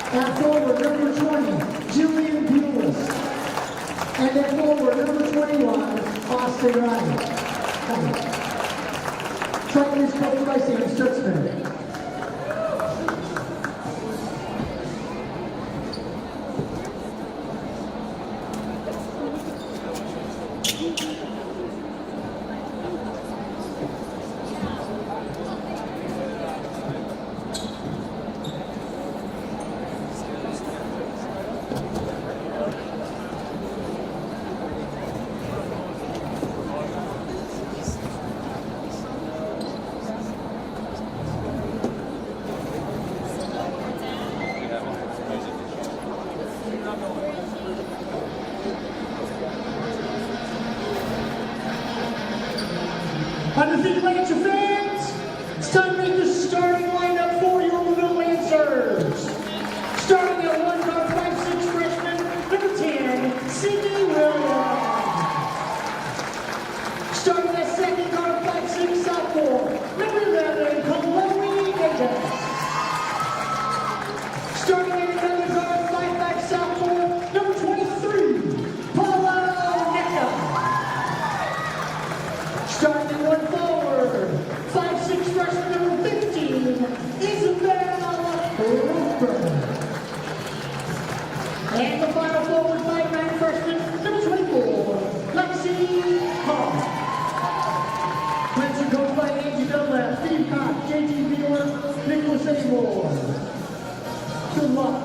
At forward, number 20, Julian Pulis. And at forward, number 21, Austin Ryan. Triton is coached by Sam Stutzman. Undefeated Lancers fans, it's time to make the starting lineup for your LaVille Lancers. Starting at 1 guard, 5'6" freshman, number 10, Sydney Williams. Starting at 2nd guard, 5'6" sophomore, number 11, Chloe Davis. Starting at another guard, 5'5" sophomore, number 23, Paula Necker. Starting at 1 forward, 5'6" freshman, number 15, Isabel Roper. And the final forward, 5'9" freshman, number 24, Lexi Hall. Plans are coached by Angie Dunlap, Steve Cox, JT Beeler, Nicholas Amor. Good luck.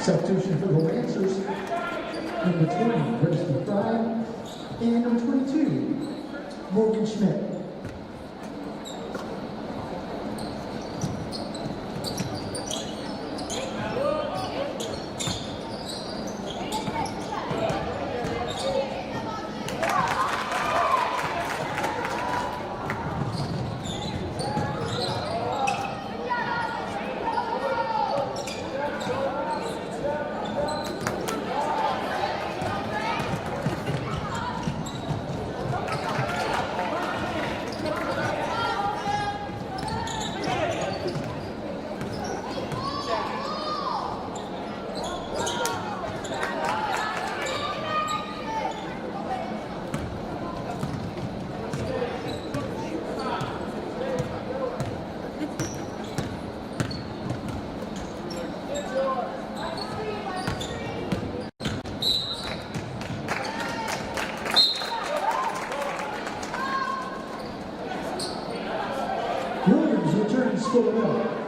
Substitution for the Lancers, number 20, Varsity Fry, and number 22, Morgan Schmidt. for LaVille.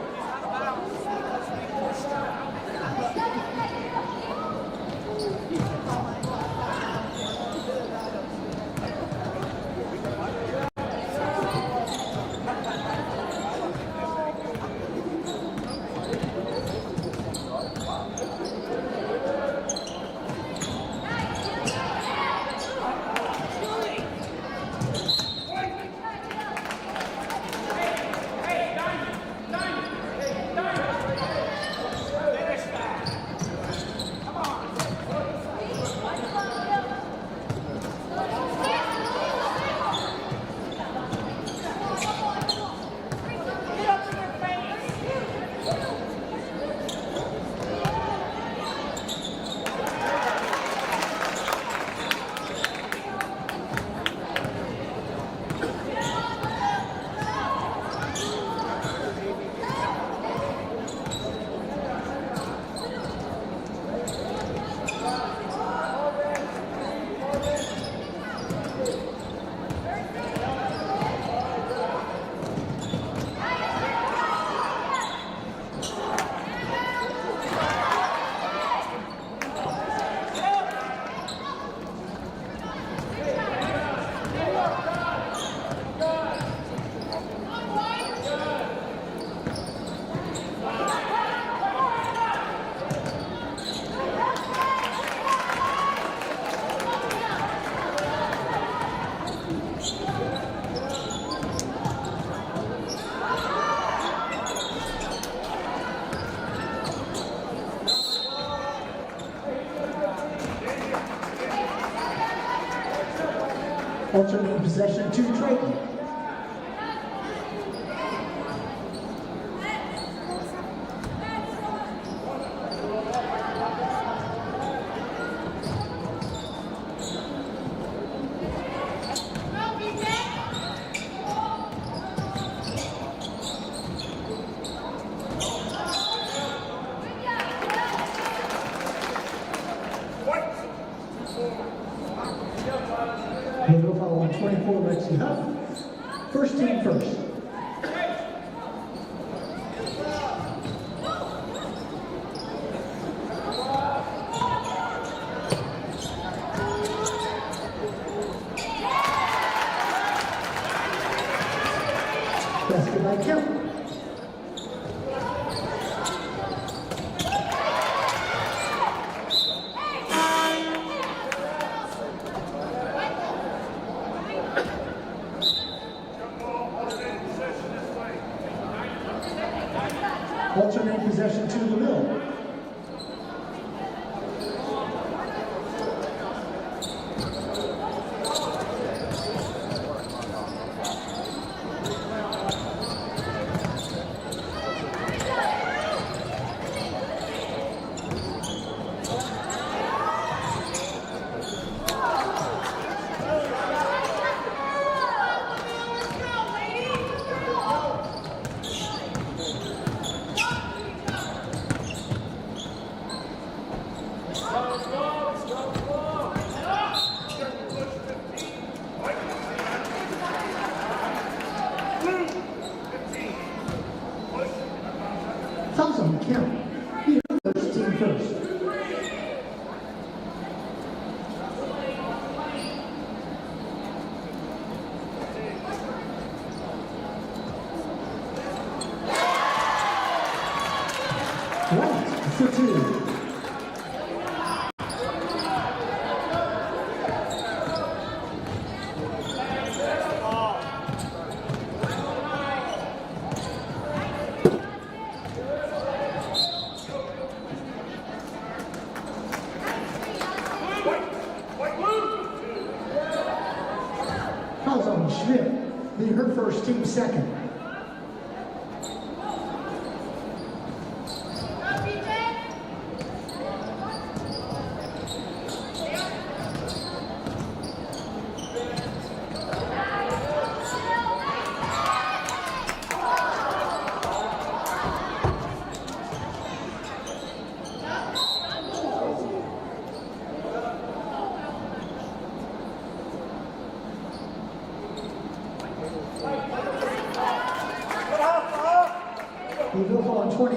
Alternate possession to Triton. LaVille foul on 24, Lexi Huff. First team first. Basket by Kelly. Alternate possession to LaVille. Fouls on the count. Be first team first. Right for two. Fouls on Schmidt. Be her first team second.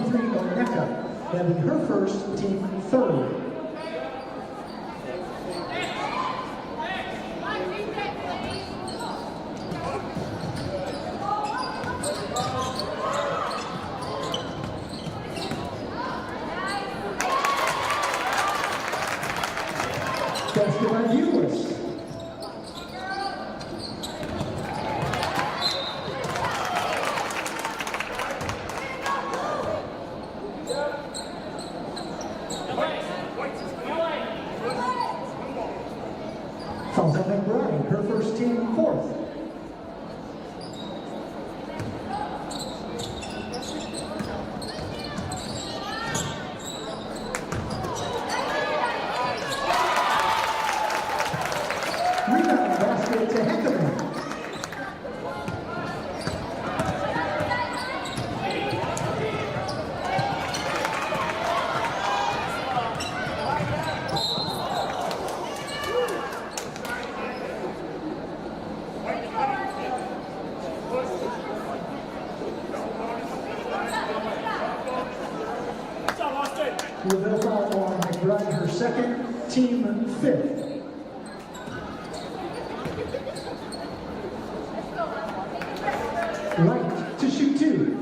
23, Oneka. That'll be her first, team third. Basket by Viewers. Fouls on McBride, her first, team fourth. Rebound basket to Heckerman. LaVille foul on McBride, her second, team fifth. Right to shoot two.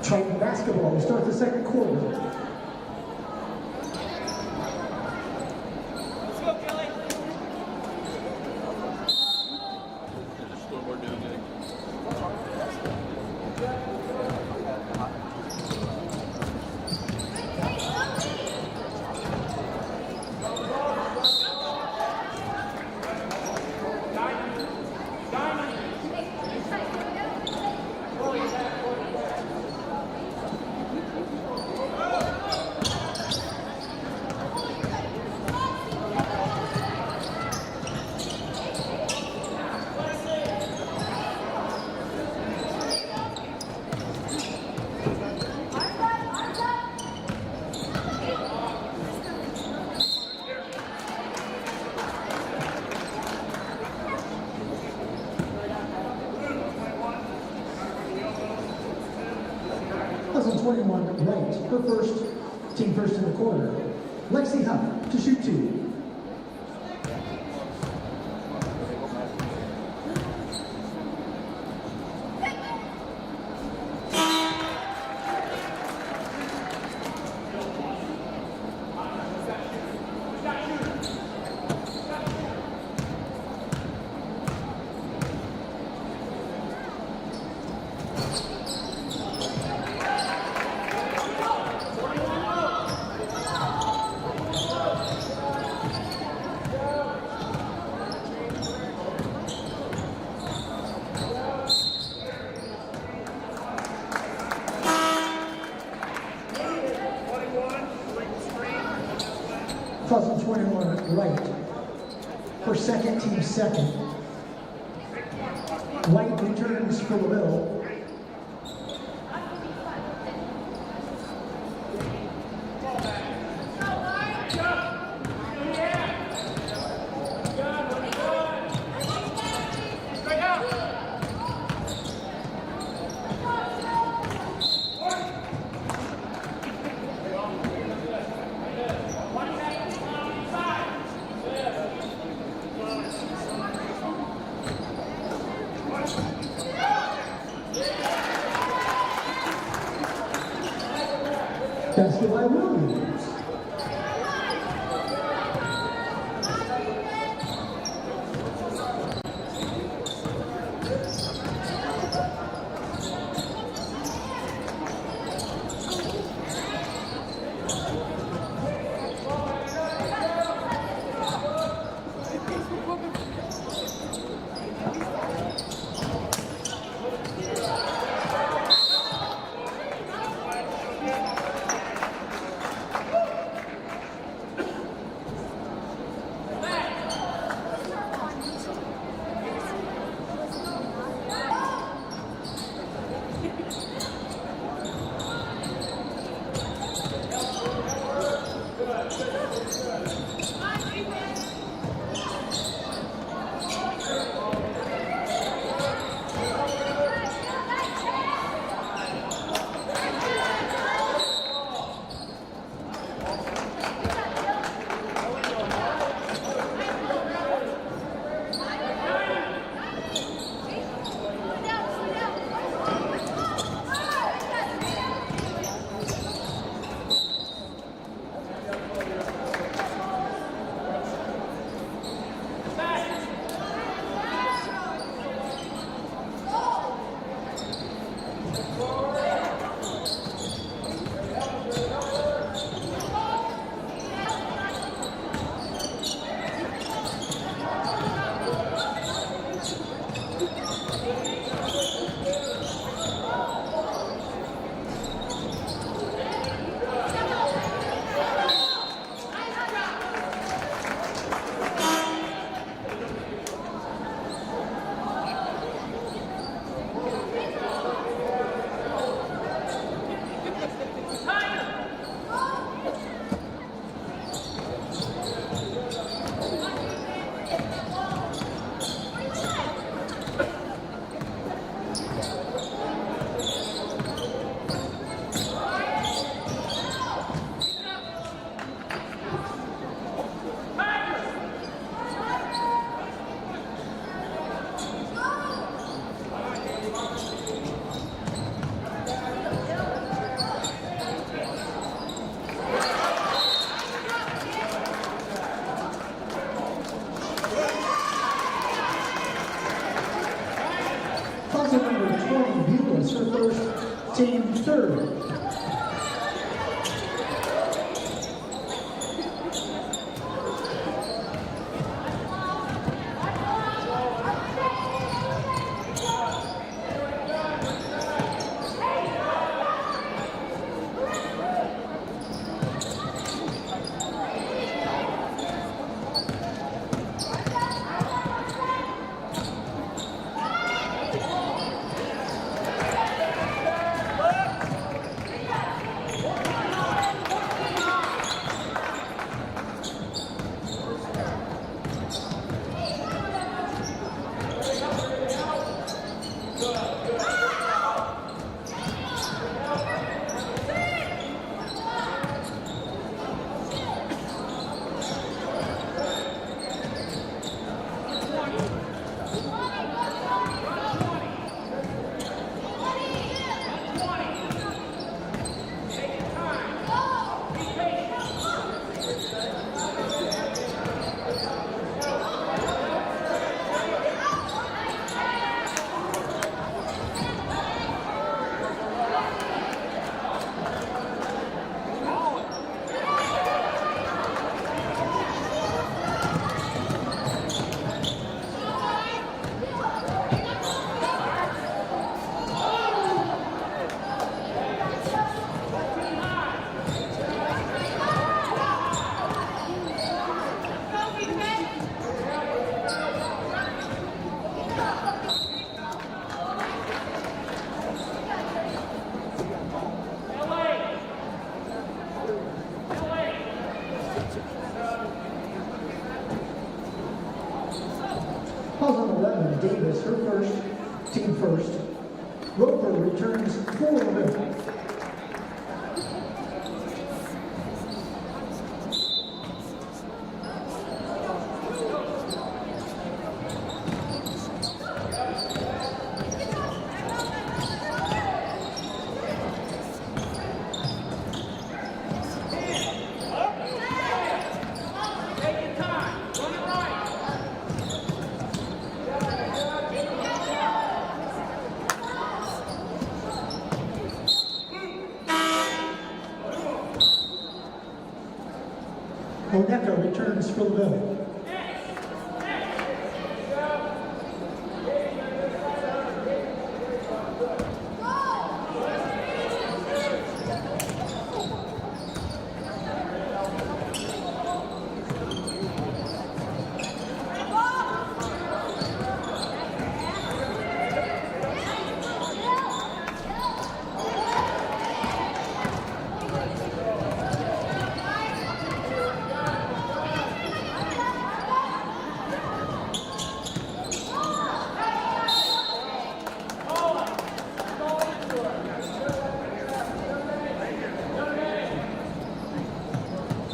Triton basketball, we start the second quarter. Puzzle 21, right, her first, team first in the quarter. Lexi Huff to shoot two. 2021 right. For second, team second. White returns for LaVille. Basket by Williams. Her first, team third. Davis, her first, team first. Roper returns for LaVille. Oneka returns for LaVille.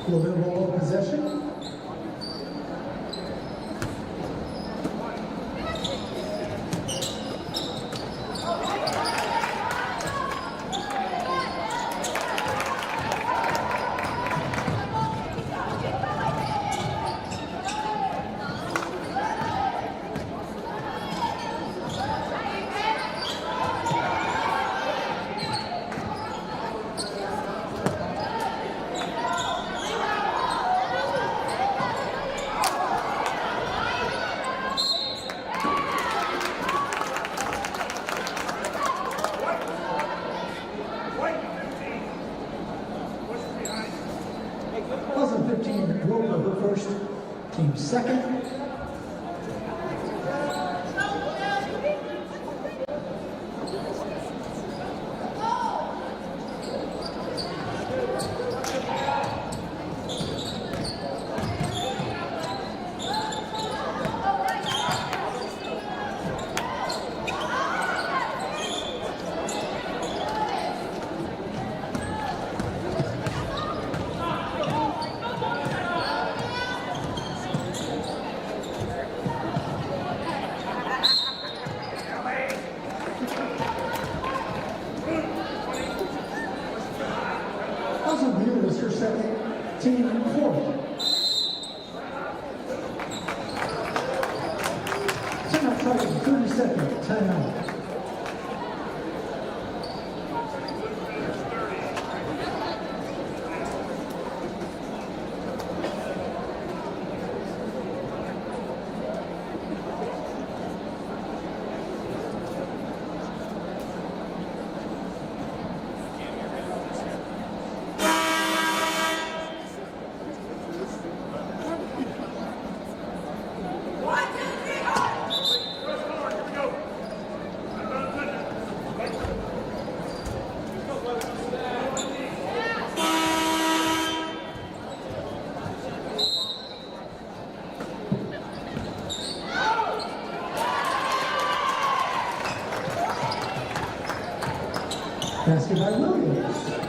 LaVille will hold possession. Pleasant 15, Roper her first, team second. LaVille is her second, team fourth. Timeout Triton, 30 seconds, timeout. Basket by Williams.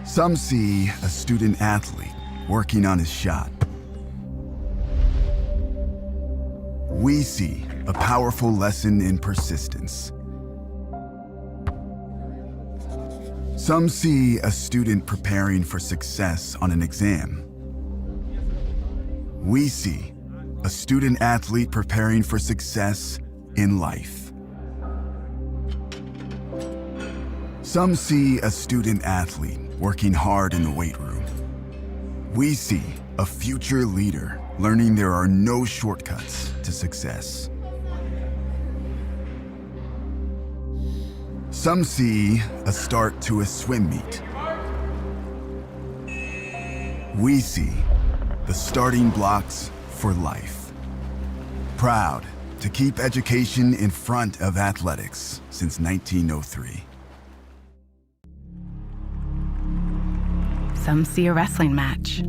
Some see a student athlete working on his shot. We see a powerful lesson in persistence. Some see a student preparing for success on an exam. We see a student athlete preparing for success in life. Some see a student athlete working hard in the weight room. We see a future leader learning there are no shortcuts to success. Some see a start to a swim meet. We see the starting blocks for life. Proud to keep education in front of athletics since 1903. Some see a wrestling match.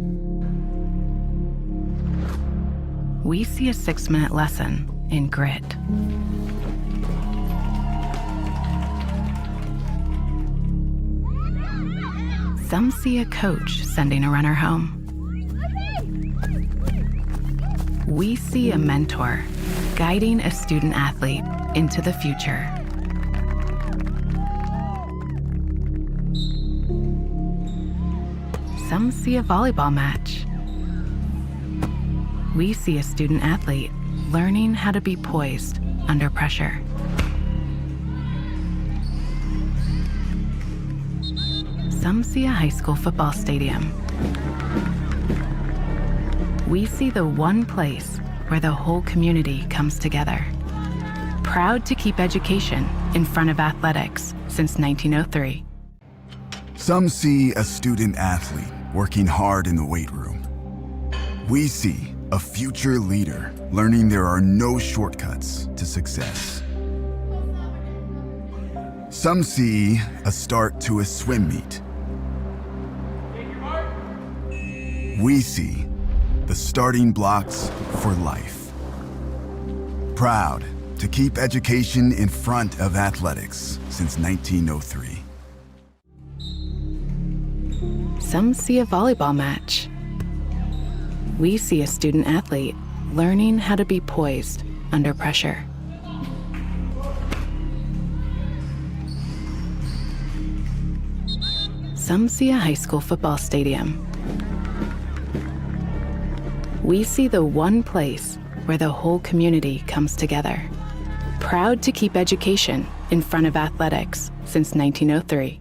We see a 6-minute lesson in grit. Some see a coach sending a runner home. We see a mentor guiding a student athlete into the future. Some see a volleyball match. We see a student athlete learning how to be poised under pressure. Some see a high school football stadium. We see the one place where the whole community comes together. Proud to keep education in front of athletics since 1903. Some see a student athlete working hard in the weight room. We see a future leader learning there are no shortcuts to success. Some see a start to a swim meet. We see the starting blocks for life. Proud to keep education in front of athletics since 1903. Some see a volleyball match. We see a student athlete learning how to be poised under pressure. Some see a high school football stadium. We see the one place where the whole community comes together. Proud to keep education in front of athletics since 1903.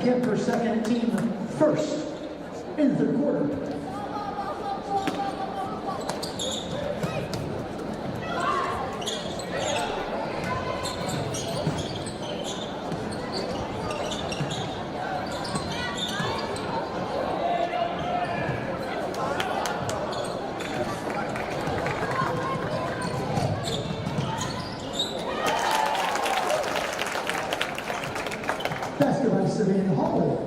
Kemper second, team first in the third quarter. Basket by Savannah Hawley.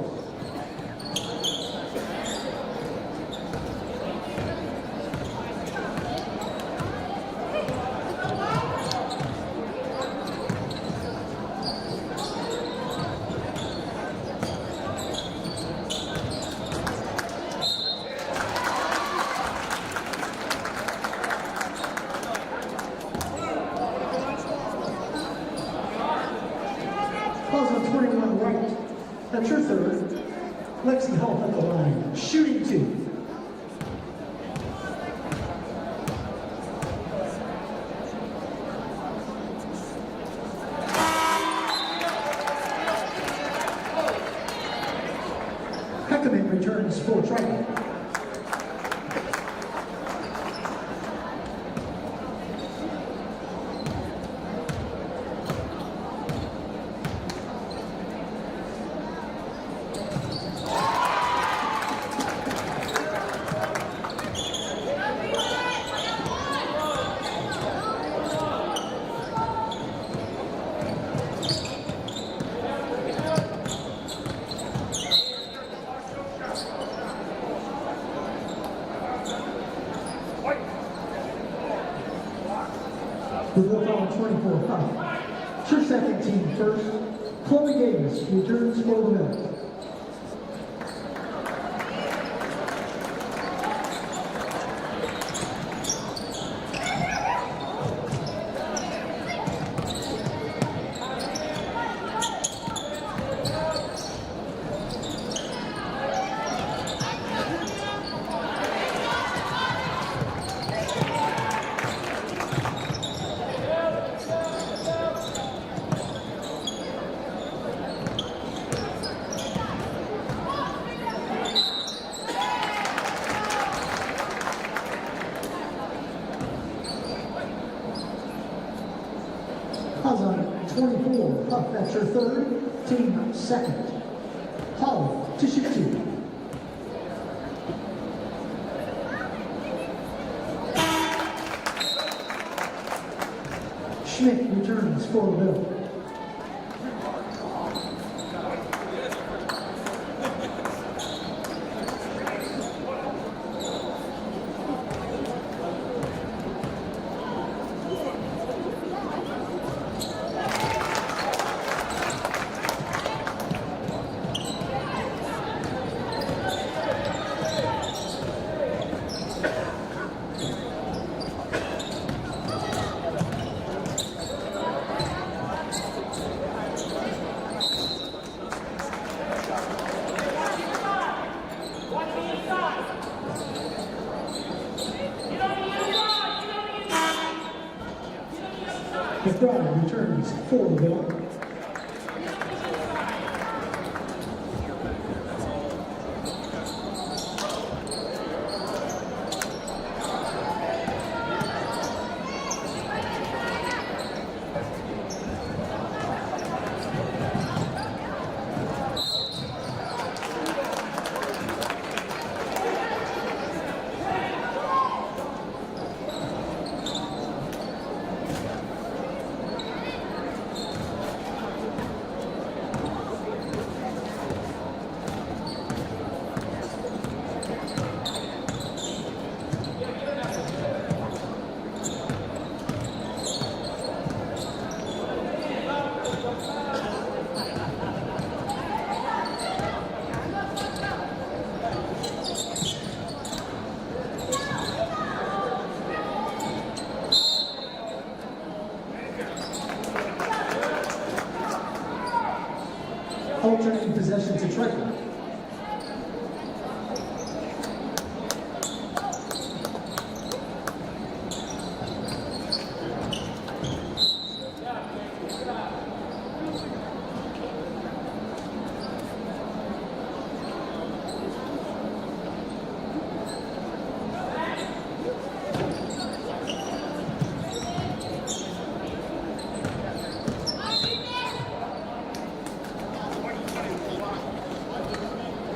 Calls on 21 right. That's your third. Lexi Hall at the line. Shooting 2. Heckerman returns for Triton. We will call 24 5. Your second team first. Chloe Davis returns for LaVille. Hazan, 24, Huff, that's your third, team second. Hall, to shoot 2. Schmidt returns for LaVille. McBride returns for LaVille. Alternating possession to Triton.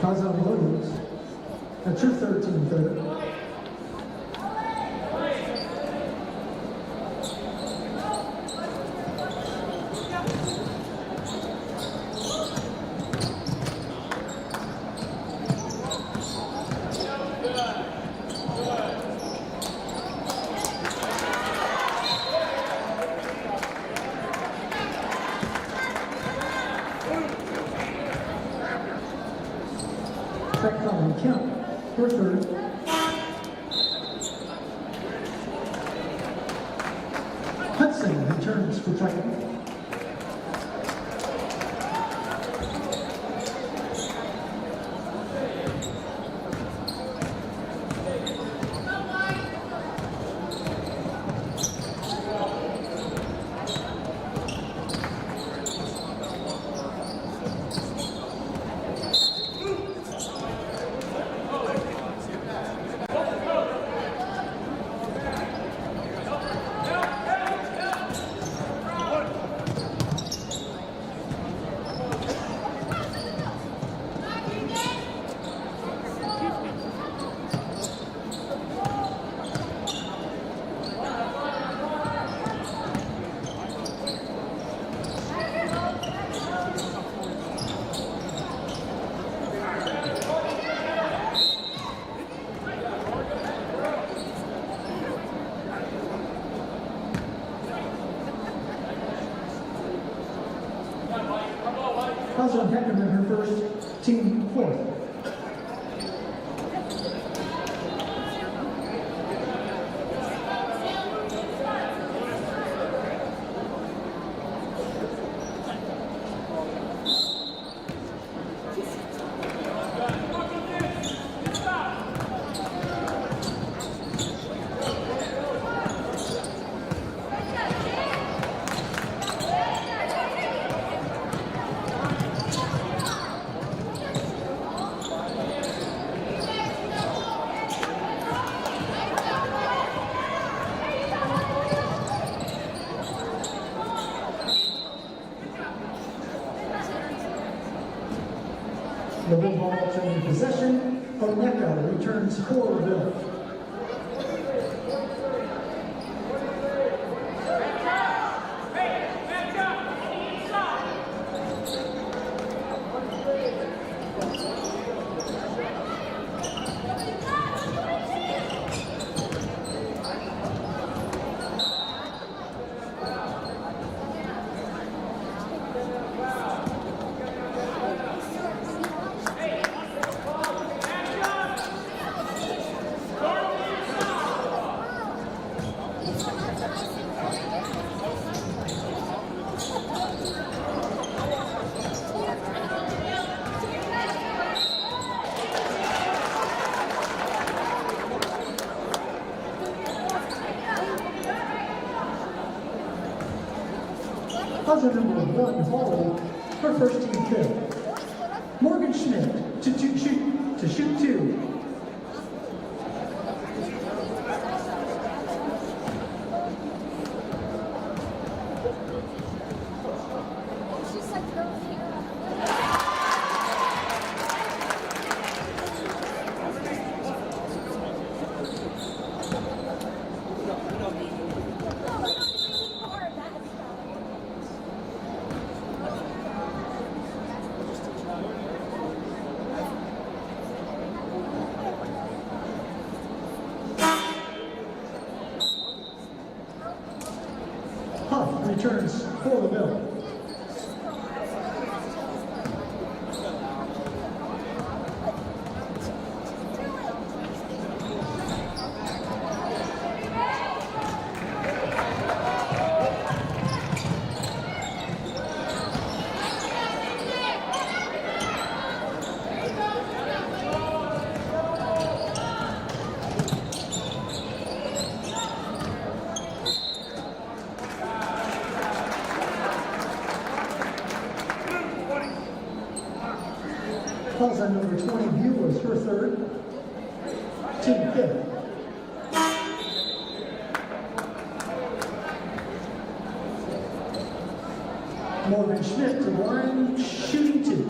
Williams. That's your 13 third. Count for third. Hudson returns for Triton. Hudson Heckerman, her first, team fourth. LaVille ball turning possession. Oneka returns for LaVille. Hudson number 1, Hall, her first team fifth. Morgan Schmidt to shoot two. Returns for LaVille. Calls on number 20, Bueller's her third, team fifth. Morgan Schmidt to the line, shooting two.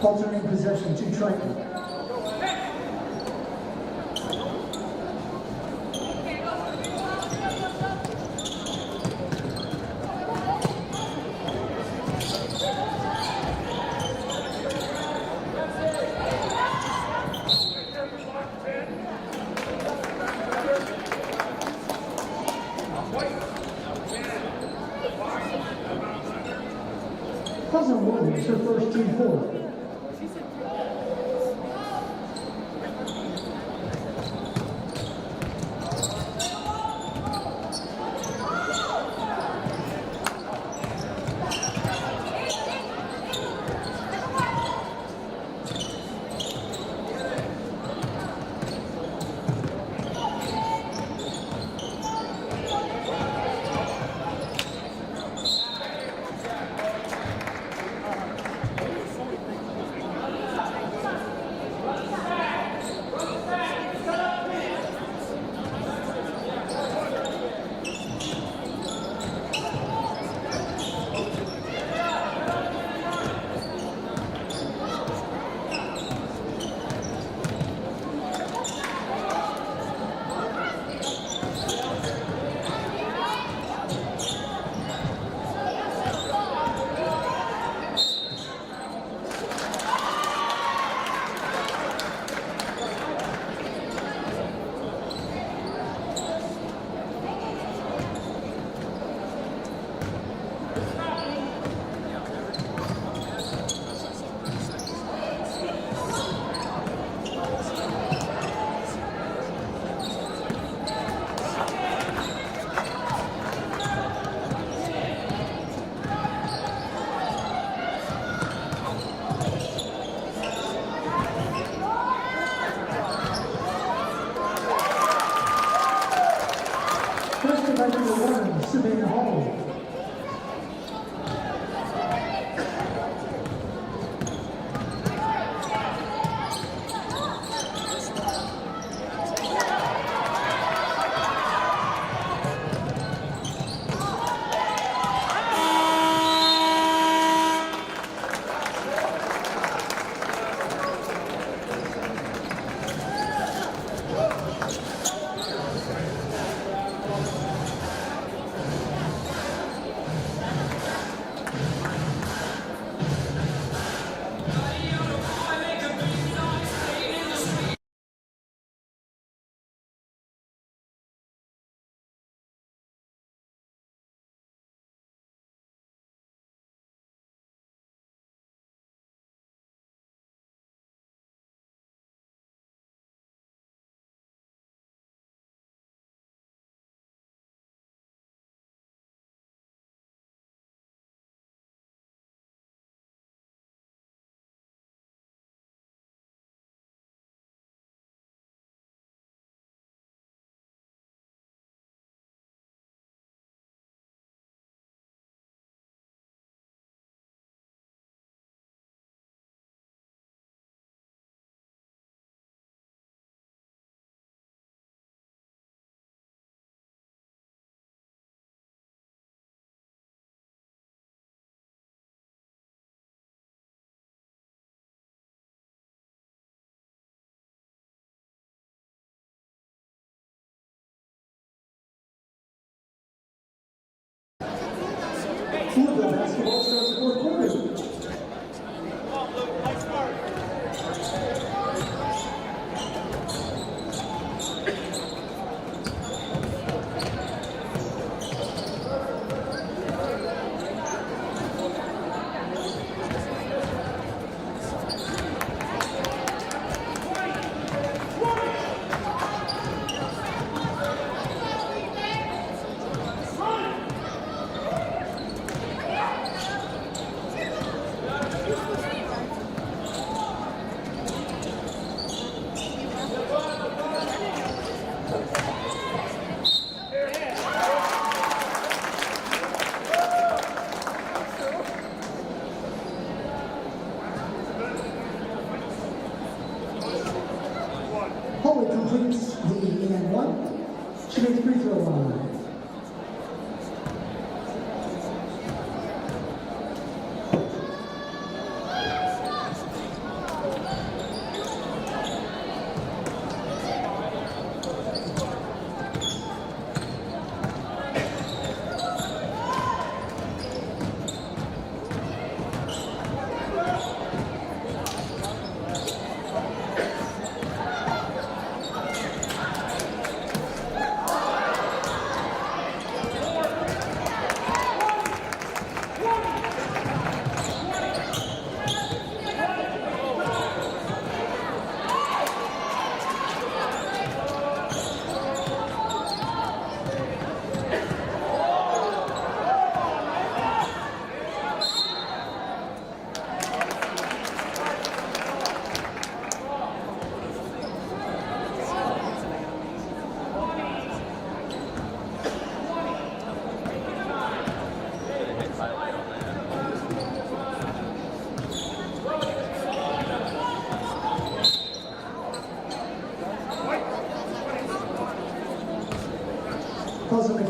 Alternating possession to Triton. LaVille is her first team foul. LaVille basketball starts fourth quarter.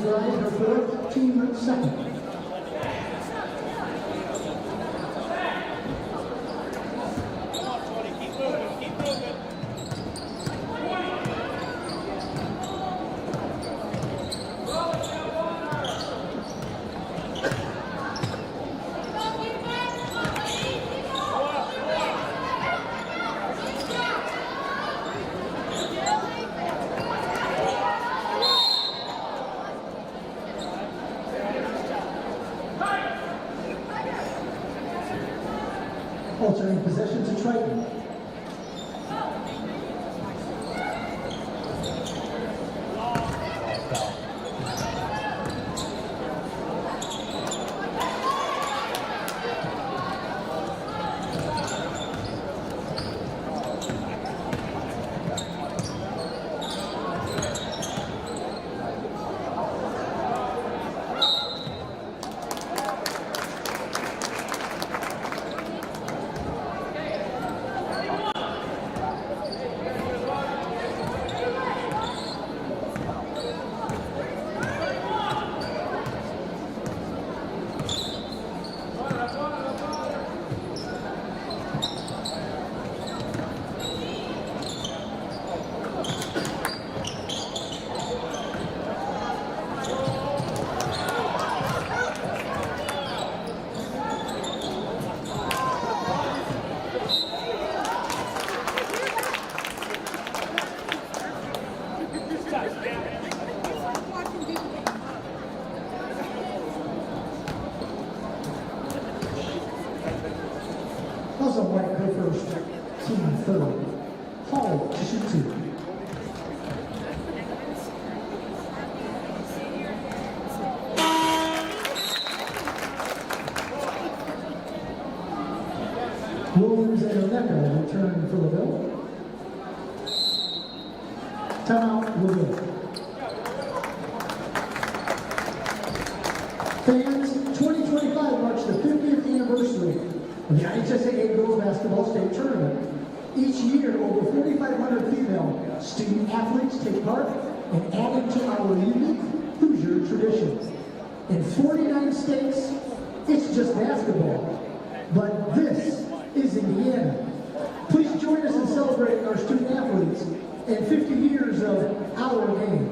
drive, her fourth, team second. Altering possession to Triton. Also white go first, team third. Hall to shoot two. Williams and Oneka return for LaVille. Timeout, LaVille. Fans, 2025 marks the 50th anniversary of the IHSAA Girls Basketball State Tournament. Each year, over 4,500 female student athletes take part and add into our unique Hoosier tradition. In 49 states, it's just basketball. But this is Indiana. Please join us in celebrating our student athletes and 50 years of our game.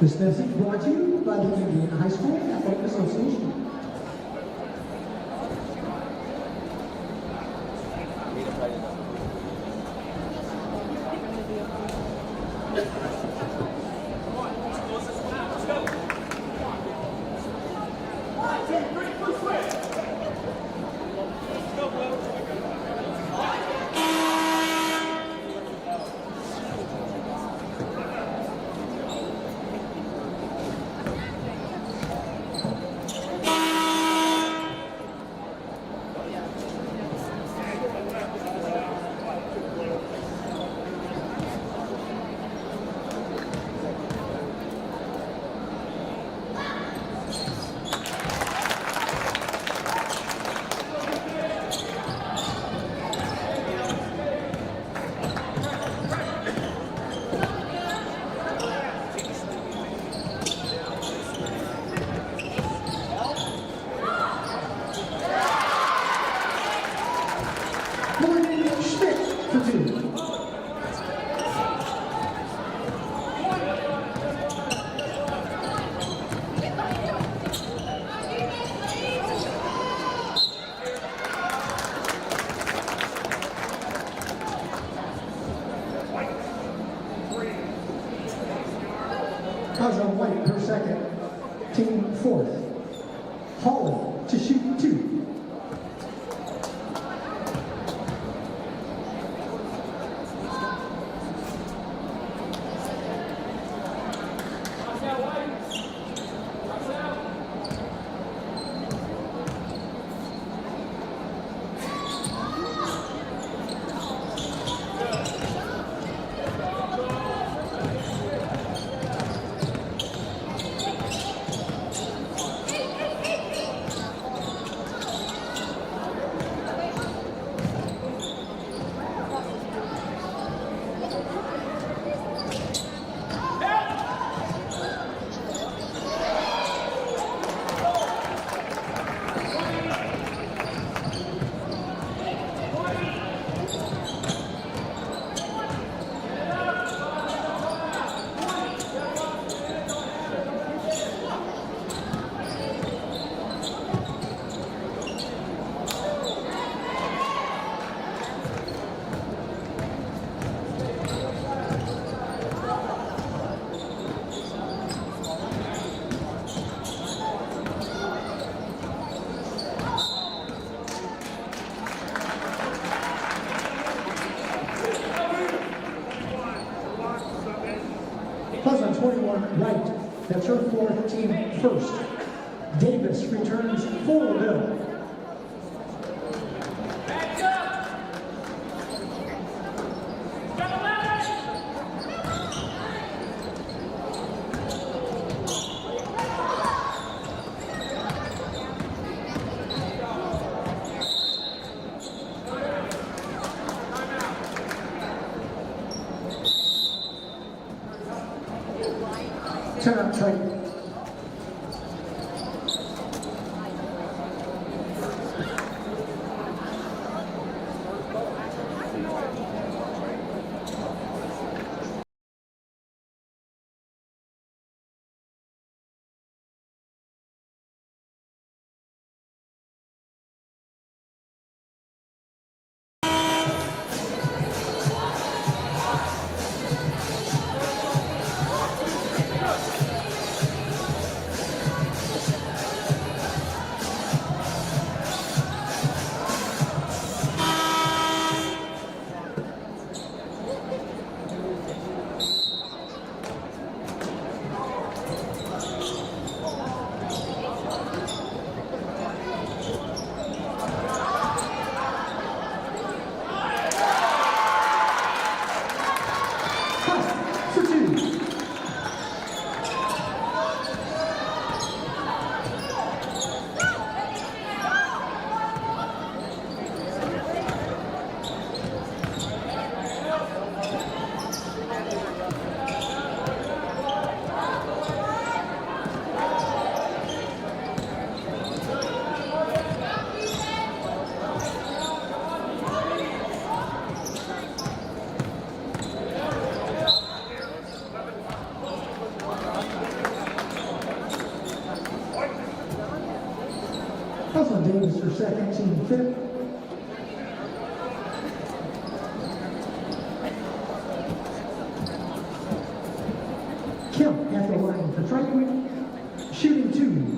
This message brought to you by the Indiana High School Athletic Association. Kaza White per second, team fourth. Holly to shoot two. That's her fourth, team first. Davis returns for LaVille. Timeout, Triton. Davis for second, team fifth. Kim at the line for Triton, shooting 2.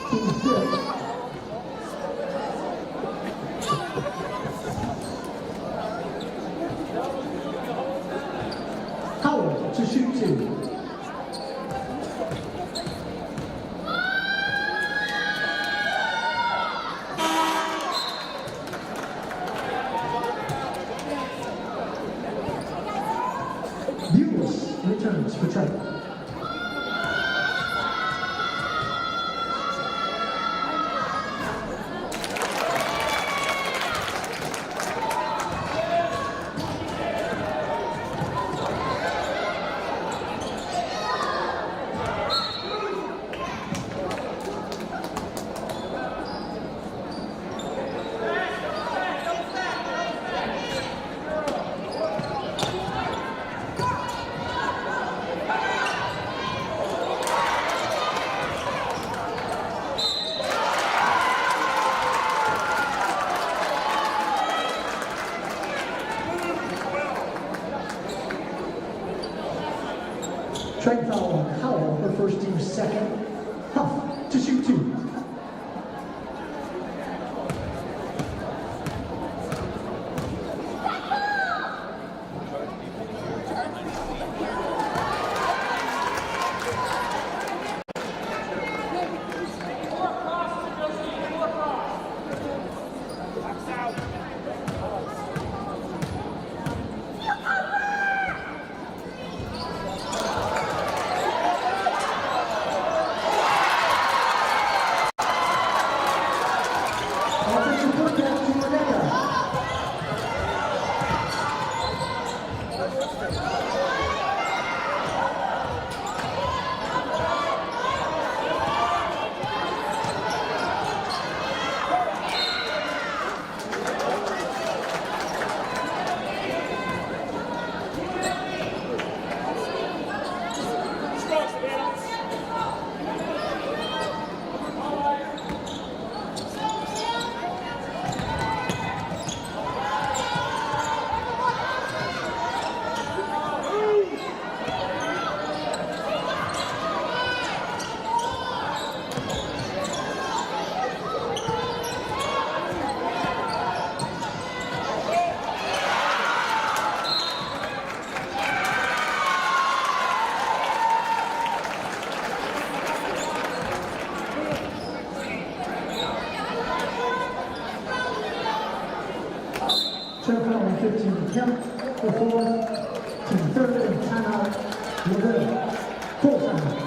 team fifth. Howard to shoot 2. Returns for Triton. Triton foul on Howell, her first team second. Huff to shoot 2. Triton foul on 15 Kemp, the 4th, team 3rd, and timeout, LaVille. Full timeout.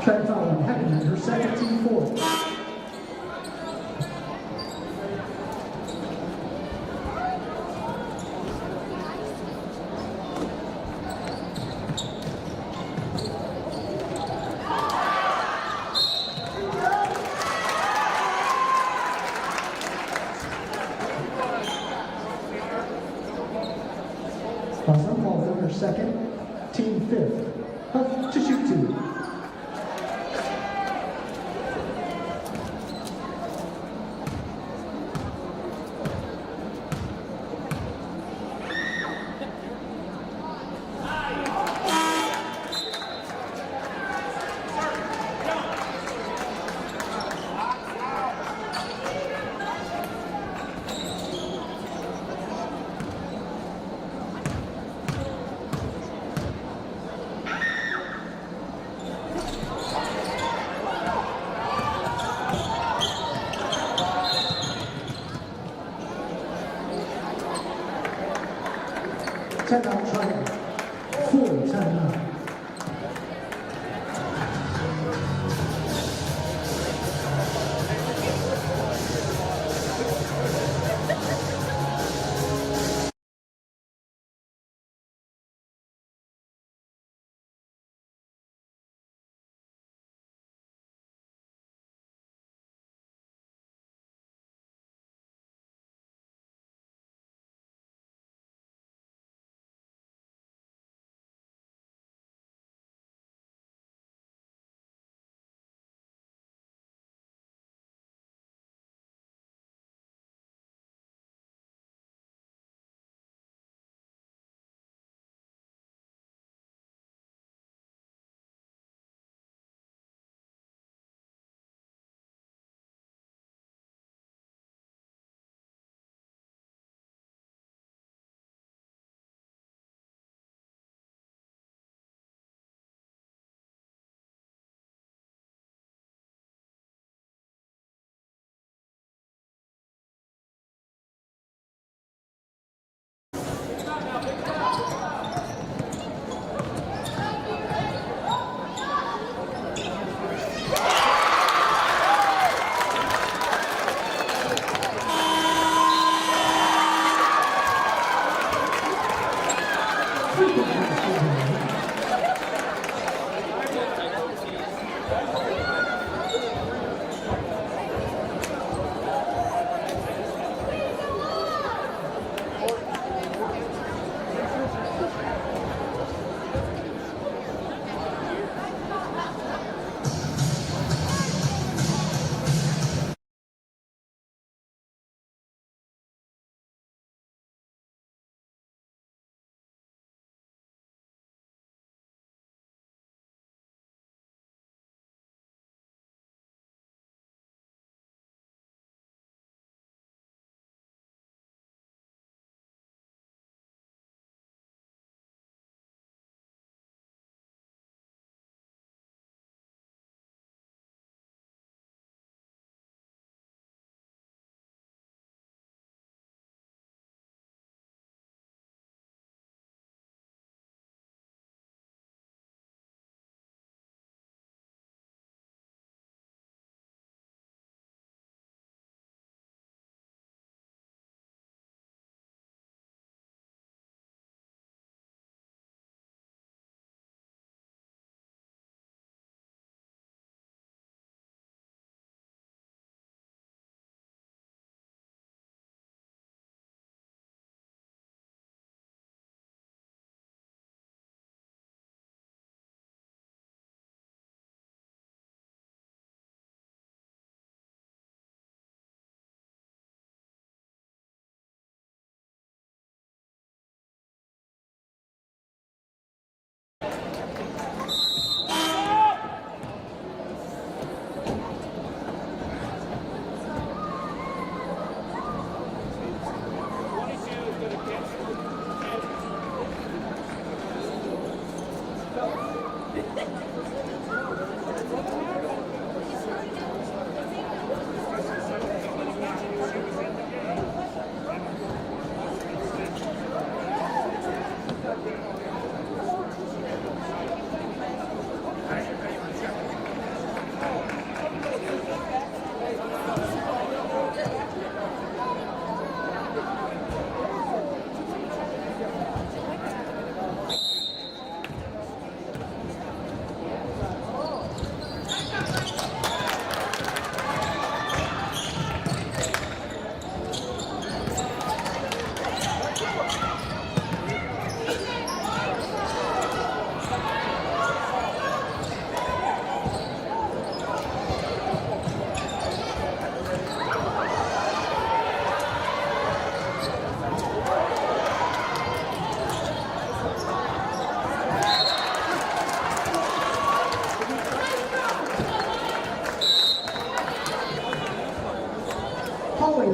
Triton foul on Heckman, her second, team 4th. Awesome, Paul her second, team 5th. Huff to shoot 2. Timeout Triton. Full timeout.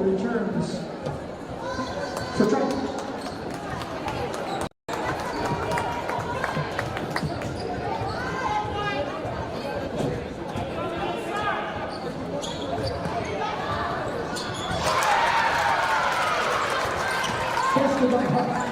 returns for Triton. Busted by Hart.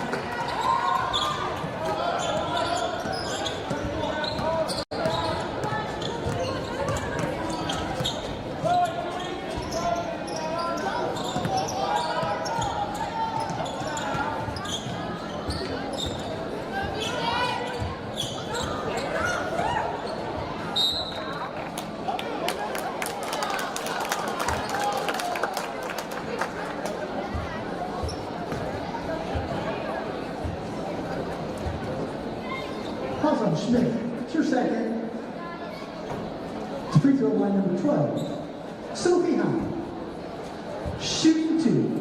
1, Schmidt. It's your second. To free throw line number 12. Sophie High. Shooting 2.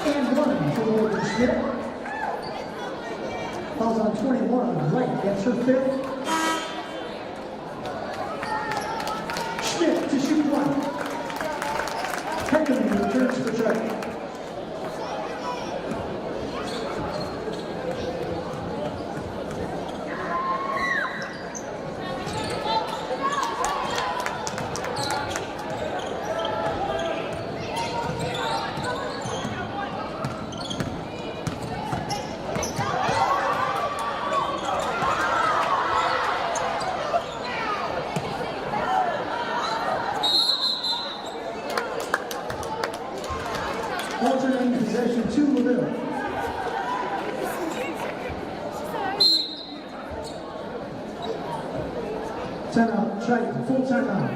And 1 for Morgan Schmidt. Fouls on 21, right, that's her 5th. Schmidt to shoot 1. Peckham returns for Triton. Alternating possession to LaVille. Timeout, Triton, full timeout.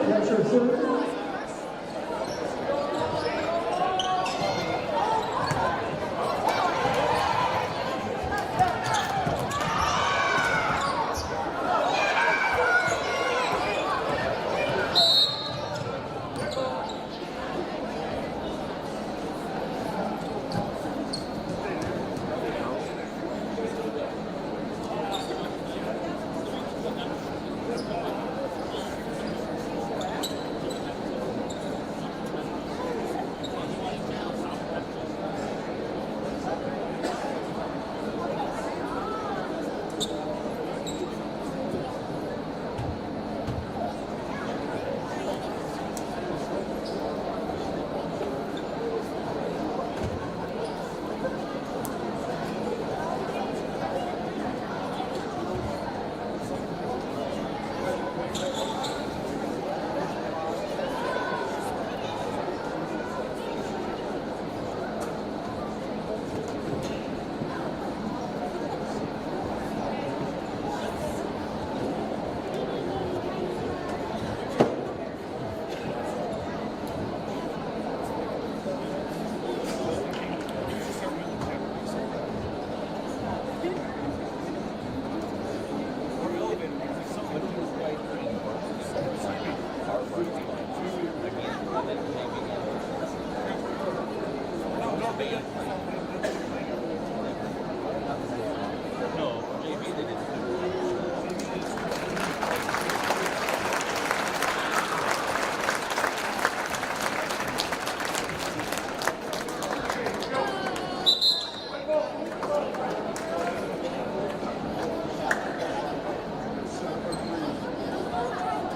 That's her 3rd.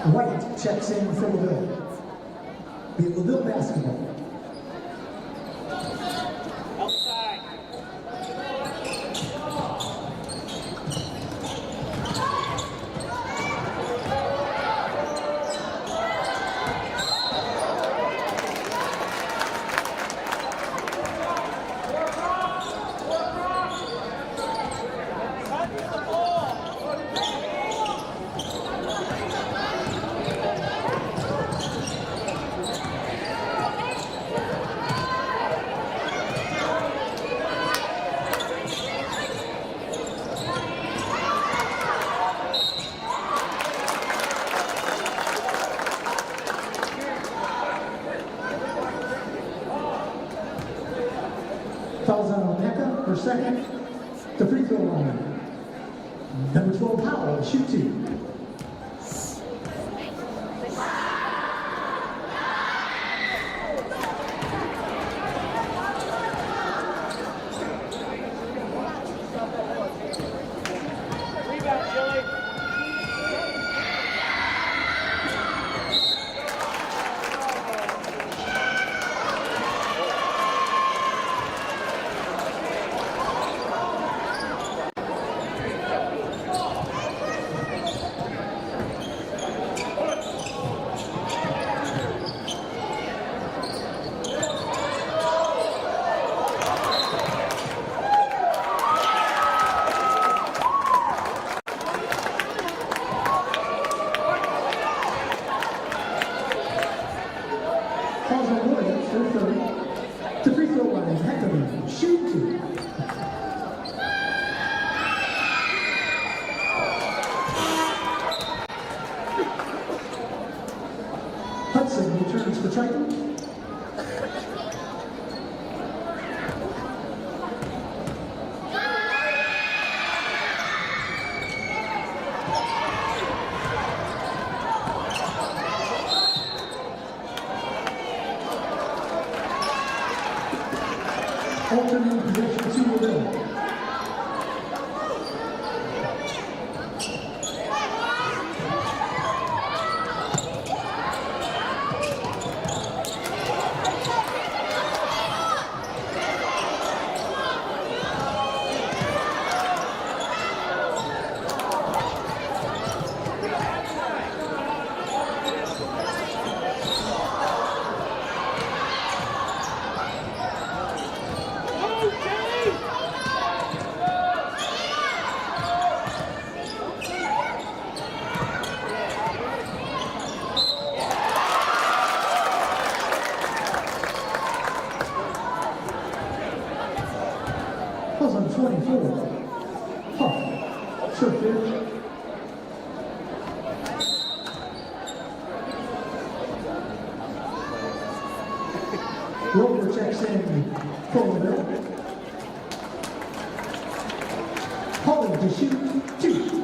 White checks in for LaVille. Be it LaVille basketball. Fouls on Mecca for second. The free throw line. Number 12, Powell, shoot 2. The free throw line, Heckman, shoot 2. Hudson returns for Triton. Alternating possession to LaVille. Calls on 24. Huff. Short field. Rover checks in for LaVille. Holly to shoot 2.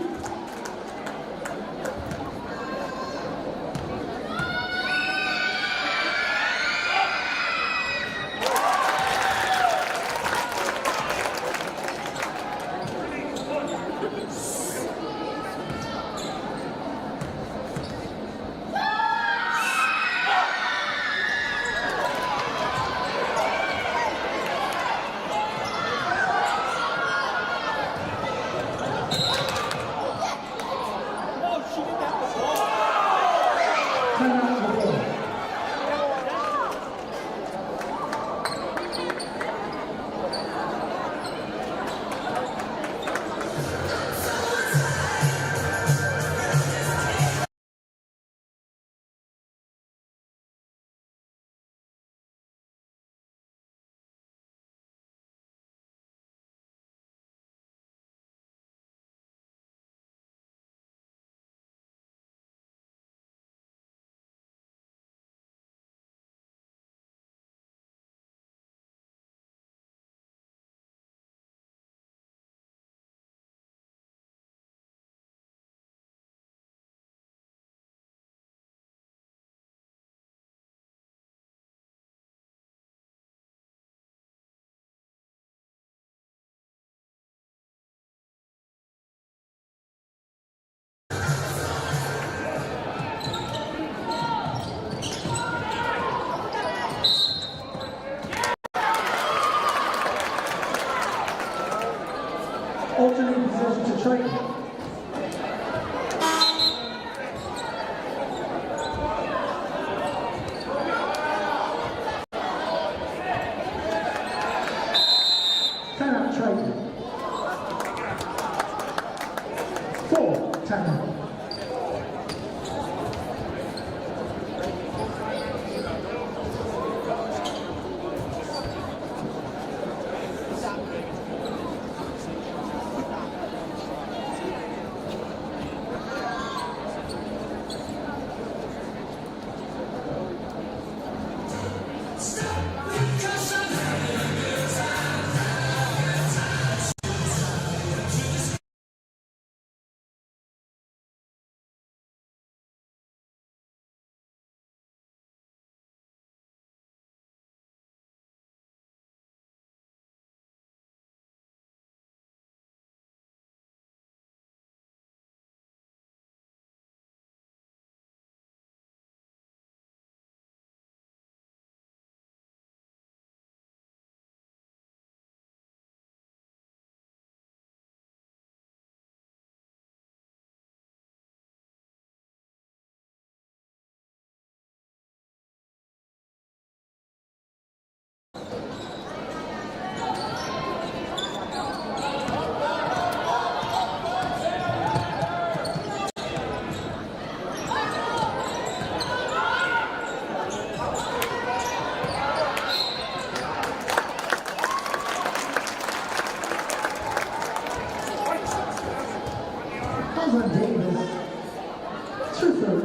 Triton.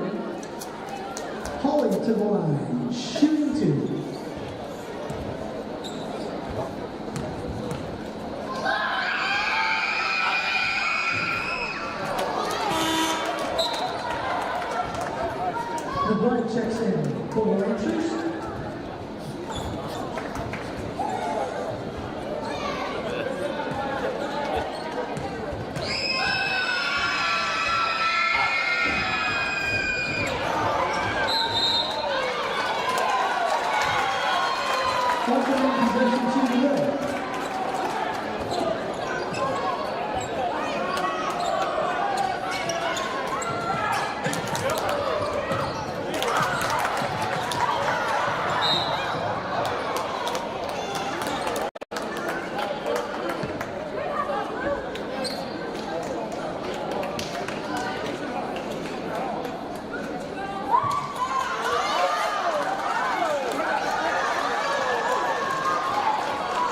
Holly to the line, shooting 2. The bride checks in for the Lancers. Also in possession to the red.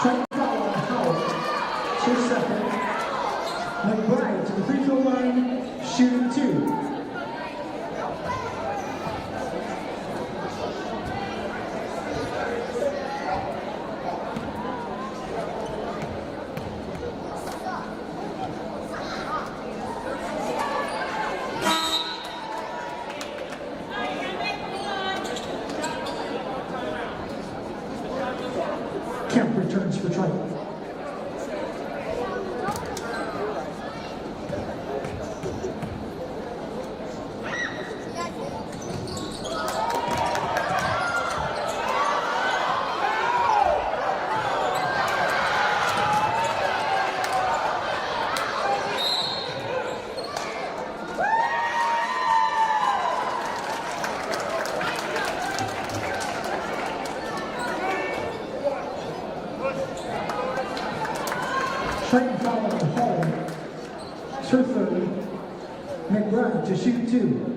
Triton foul on Howard to second. McBride to the free throw line, shooting 2. Kemp returns for Triton. Triton foul on Hall to third. McBride to shoot 2.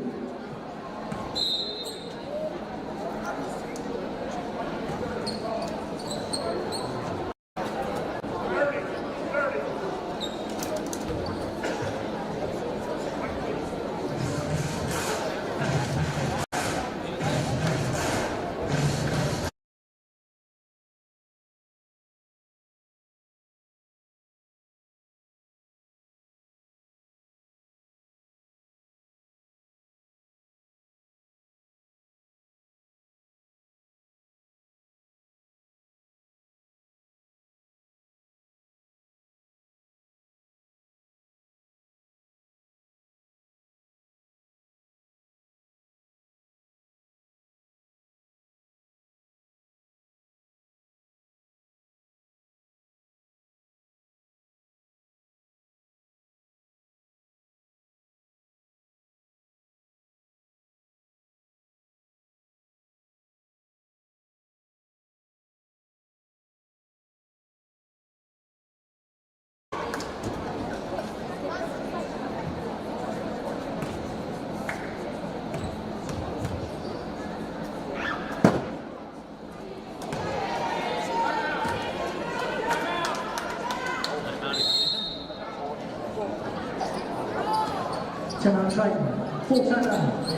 Timeout Triton. Full timeout.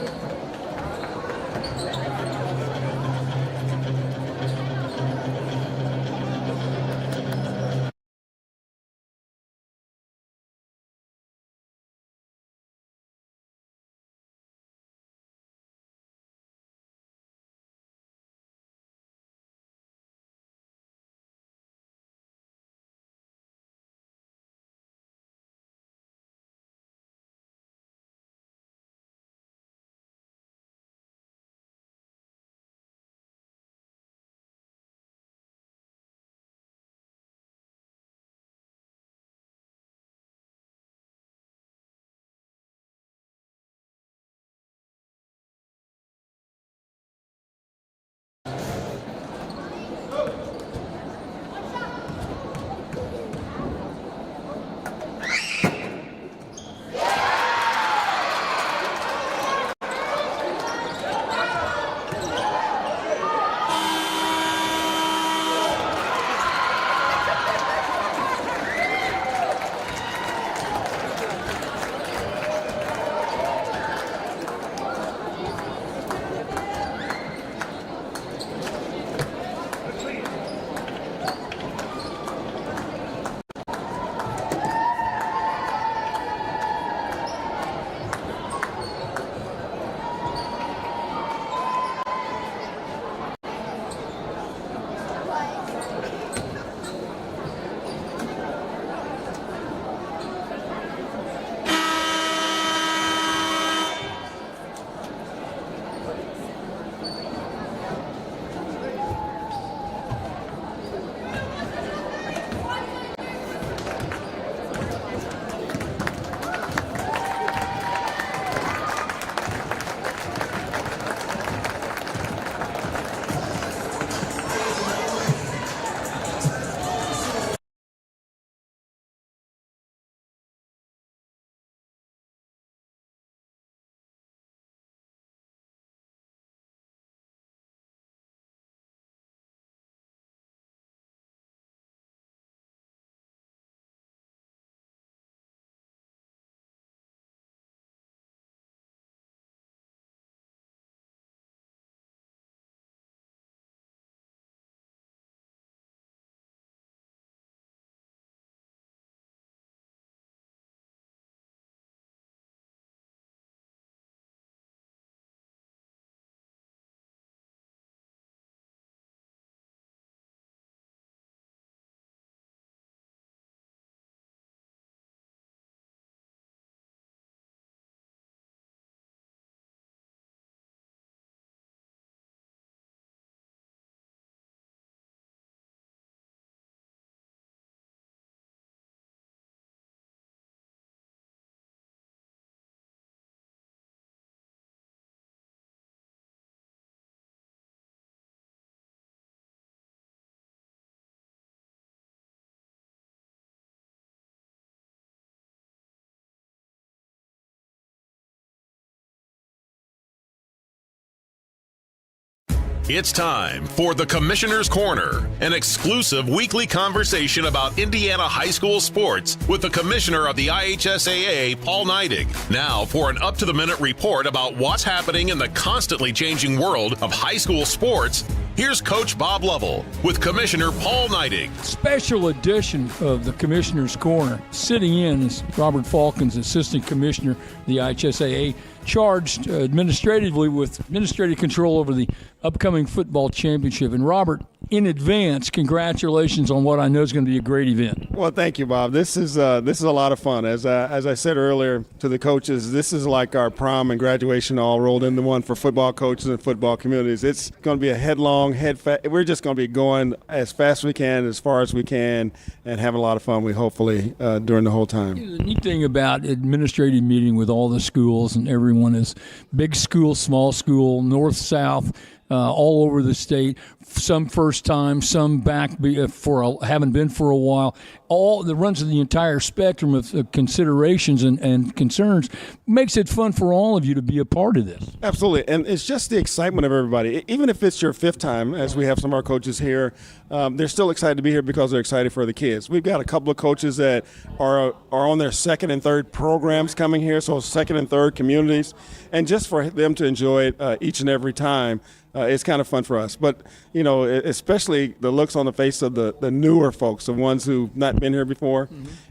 It's time for the Commissioner's Corner, an exclusive weekly conversation about Indiana high school sports with the Commissioner of the IHSAA, Paul Neidig. Now for an up-to-the-minute report about what's happening in the constantly changing world of high school sports, here's Coach Bob LaVille with Commissioner Paul Neidig. Special edition of the Commissioner's Corner. Sitting in is Robert Faulkner, Assistant Commissioner of the IHSAA, charged administratively with administrative control over the upcoming football championship. And Robert, in advance, congratulations on what I know is going to be a great event. Well, thank you, Bob. This is a lot of fun. As I said earlier to the coaches, this is like our prom and graduation all rolled into one for football coaches and football communities. It's going to be a we're just going to be going as fast as we can, as far as we can, and having a lot of fun. We hopefully during the whole time. The neat thing about administrative meeting with all the schools and everyone is big school, small school, north, south. All over the state, some first time, some back haven't been for a while. All that runs the entire spectrum of considerations and concerns makes it fun for all of you to be a part of this. Absolutely, and it's just the excitement of everybody. Even if it's your fifth time, as we have some of our coaches here, they're still excited to be here because they're excited for the kids. We've got a couple of coaches that are on their second and third programs coming here, so second and third communities, and just for them to enjoy it each and every time. It's kind of fun for us. But, especially the looks on the face of the newer folks, the ones who've not been here before,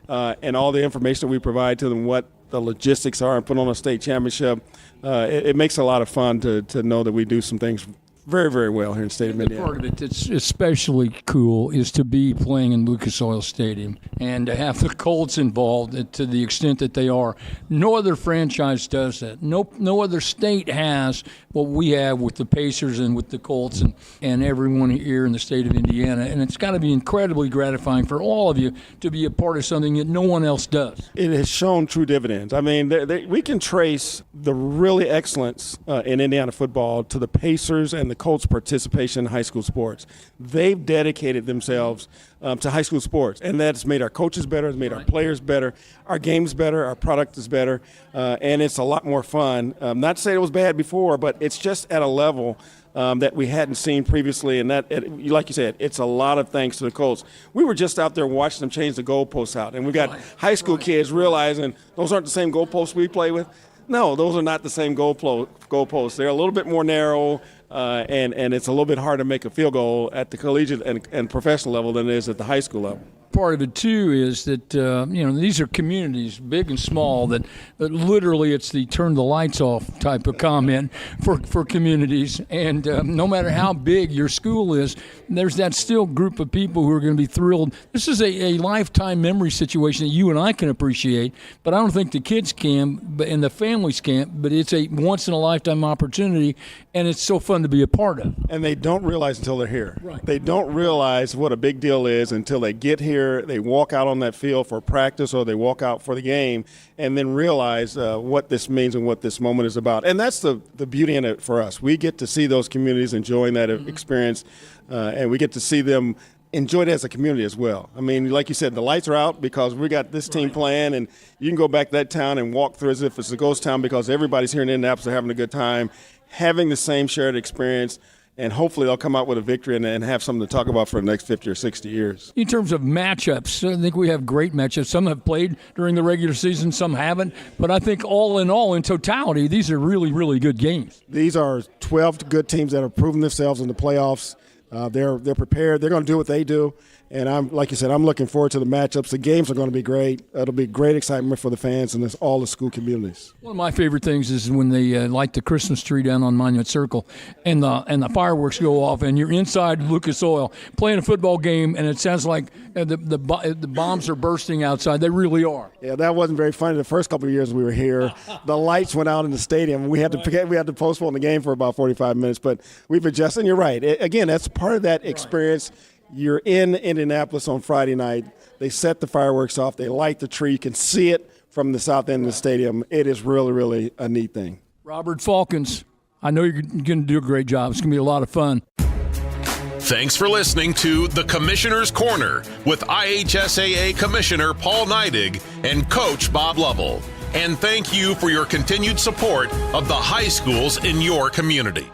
and all the information we provide to them, what the logistics are and put on a state championship. It makes it a lot of fun to know that we do some things very, very well here in the state of Indiana. Part of it that's especially cool is to be playing in Lucas Oil Stadium and to have the Colts involved to the extent that they are. No other franchise does that. No other state has what we have with the Pacers and with the Colts and everyone here in the state of Indiana. And it's got to be incredibly gratifying for all of you to be a part of something that no one else does. It has shown true dividends. I mean, we can trace the really excellence in Indiana football to the Pacers and the Colts' participation in high school sports. They've dedicated themselves to high school sports, and that's made our coaches better, it's made our players better, our games better, our product is better, and it's a lot more fun. Not to say it was bad before, but it's just at a level that we hadn't seen previously, and like you said, it's a lot of thanks to the Colts. We were just out there watching them change the goalposts out, and we got high school kids realizing those aren't the same goalposts we play with. No, those are not the same goalposts. They're a little bit more narrow, and it's a little bit harder to make a field goal at the collegiate and professional level than it is at the high school level. Part of it, too, is that, these are communities, big and small, that literally it's the turn the lights off type of comment for communities. And no matter how big your school is, there's that still group of people who are going to be thrilled. This is a lifetime memory situation that you and I can appreciate, but I don't think the kids can and the families can't, but it's a once-in-a-lifetime opportunity, and it's so fun to be a part of. And they don't realize until they're here. Right. They don't realize what a big deal is until they get here. They walk out on that field for practice or they walk out for the game and then realize what this means and what this moment is about. And that's the beauty in it for us. We get to see those communities enjoying that experience, and we get to see them enjoy it as a community as well. I mean, like you said, the lights are out because we got this team playing, and you can go back to that town and walk through as if it's a ghost town because everybody's here in Indianapolis are having a good time, having the same shared experience. And hopefully they'll come out with a victory and have something to talk about for the next 50 or 60 years. In terms of matchups, I think we have great matchups. Some have played during the regular season, some haven't. But I think all, in totality, these are really, really good games. These are 12 good teams that have proven themselves in the playoffs. They're prepared. They're going to do what they do. And like you said, I'm looking forward to the matchups. The games are going to be great. It'll be great excitement for the fans and all the school communities. One of my favorite things is when they light the Christmas tree down on Monument Circle, and the fireworks go off, and you're inside Lucas Oil playing a football game, and it sounds like the bombs are bursting outside. They really are. Yeah, that wasn't very funny. The first couple of years we were here, the lights went out in the stadium. We had to postpone the game for about 45 minutes, but we've adjusted. And you're right. Again, that's part of that experience. You're in Indianapolis on Friday night. They set the fireworks off. They light the tree. You can see it from the south end of the stadium. It is really, really a neat thing. Robert Faulkner, I know you're going to do a great job. It's going to be a lot of fun. Thanks for listening to The Commissioner's Corner with IHSAA Commissioner Paul Neidig and Coach Bob LaVille. And thank you for your continued support of the high schools in your community.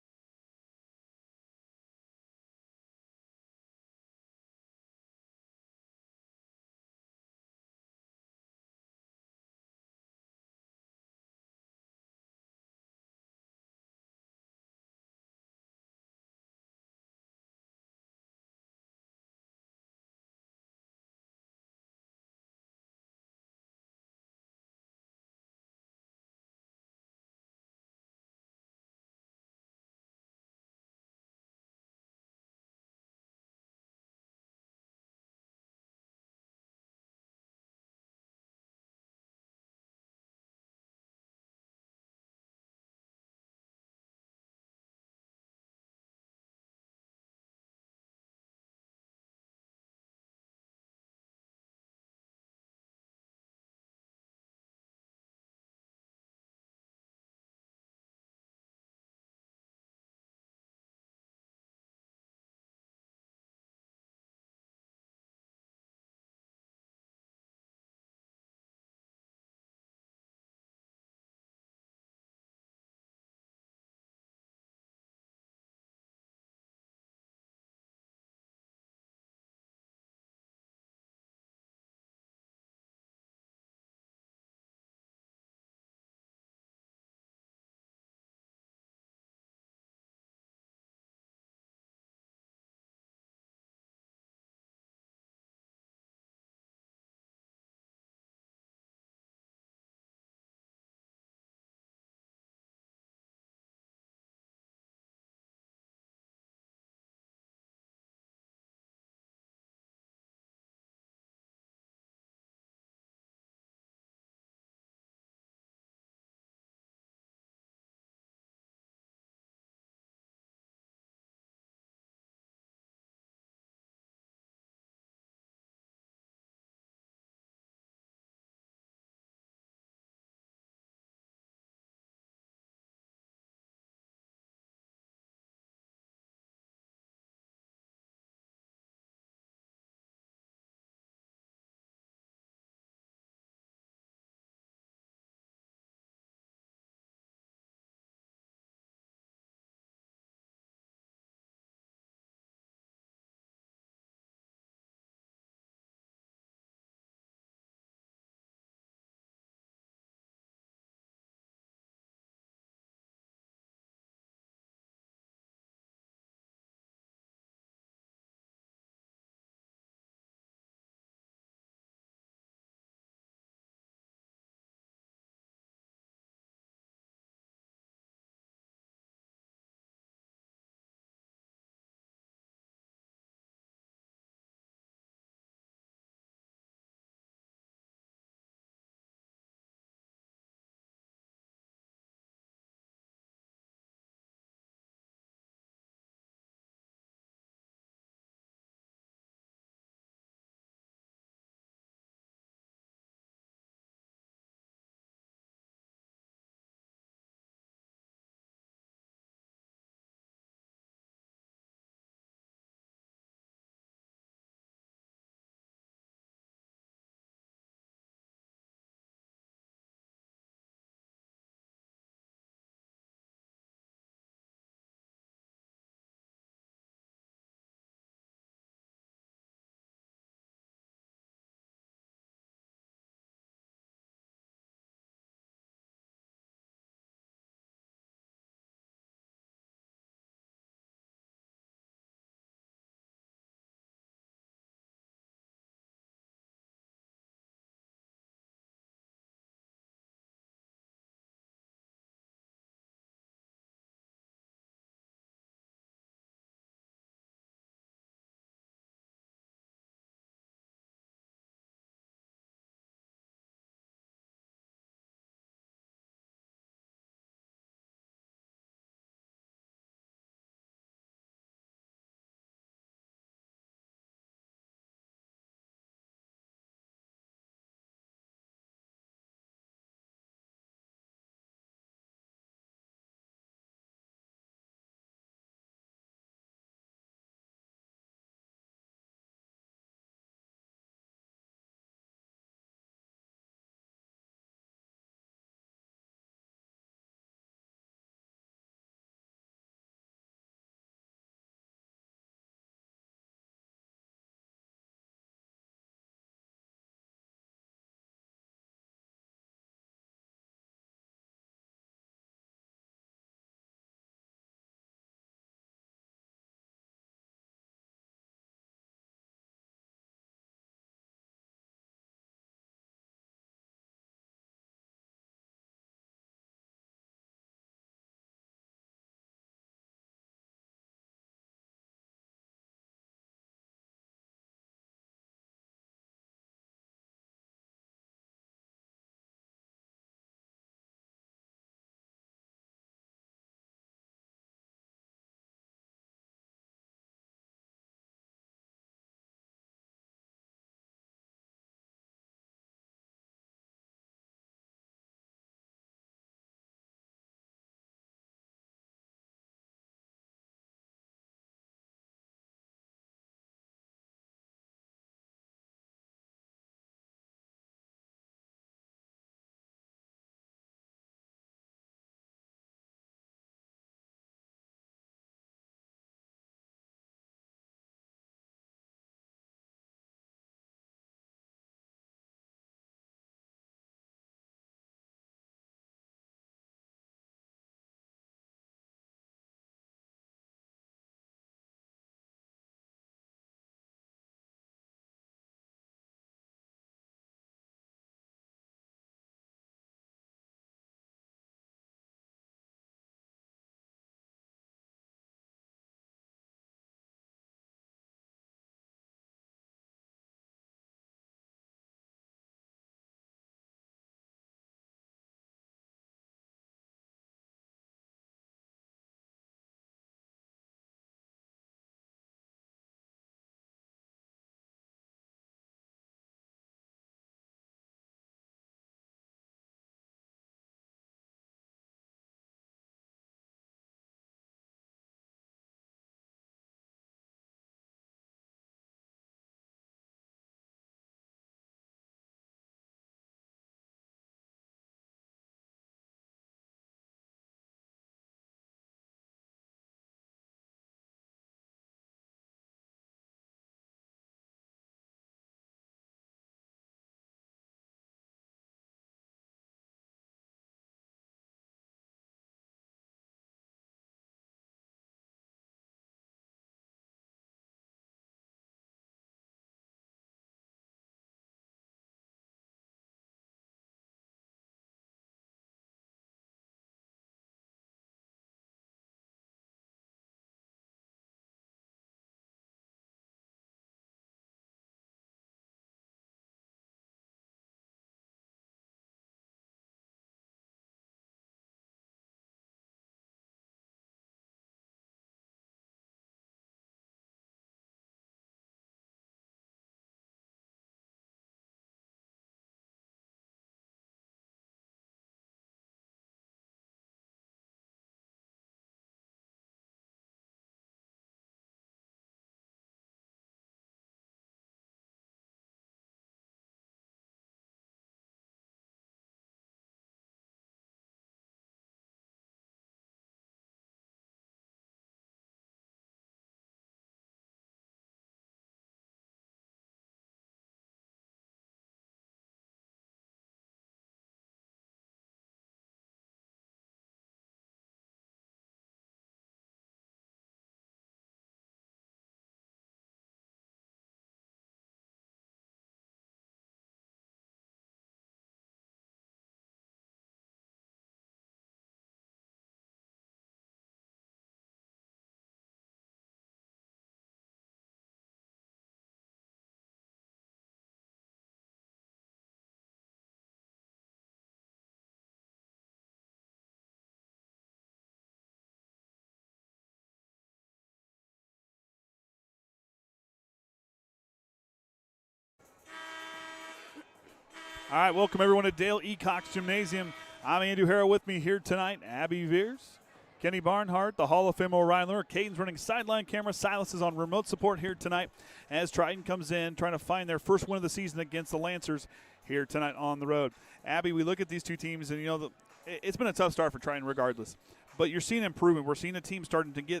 All right, welcome everyone to Dale E. Cox Gymnasium. I'm Andrew Harrell. With me here tonight, Abby Veers, Kenny Barnhart, the Hall of Fame Orion Lure. Caden's running sideline camera. Silas is on remote support here tonight as Triton comes in trying to find their first win of the season against the Lancers here tonight on the road. Abby, we look at these two teams, and it's been a tough start for Triton regardless. But you're seeing improvement. We're seeing the team starting to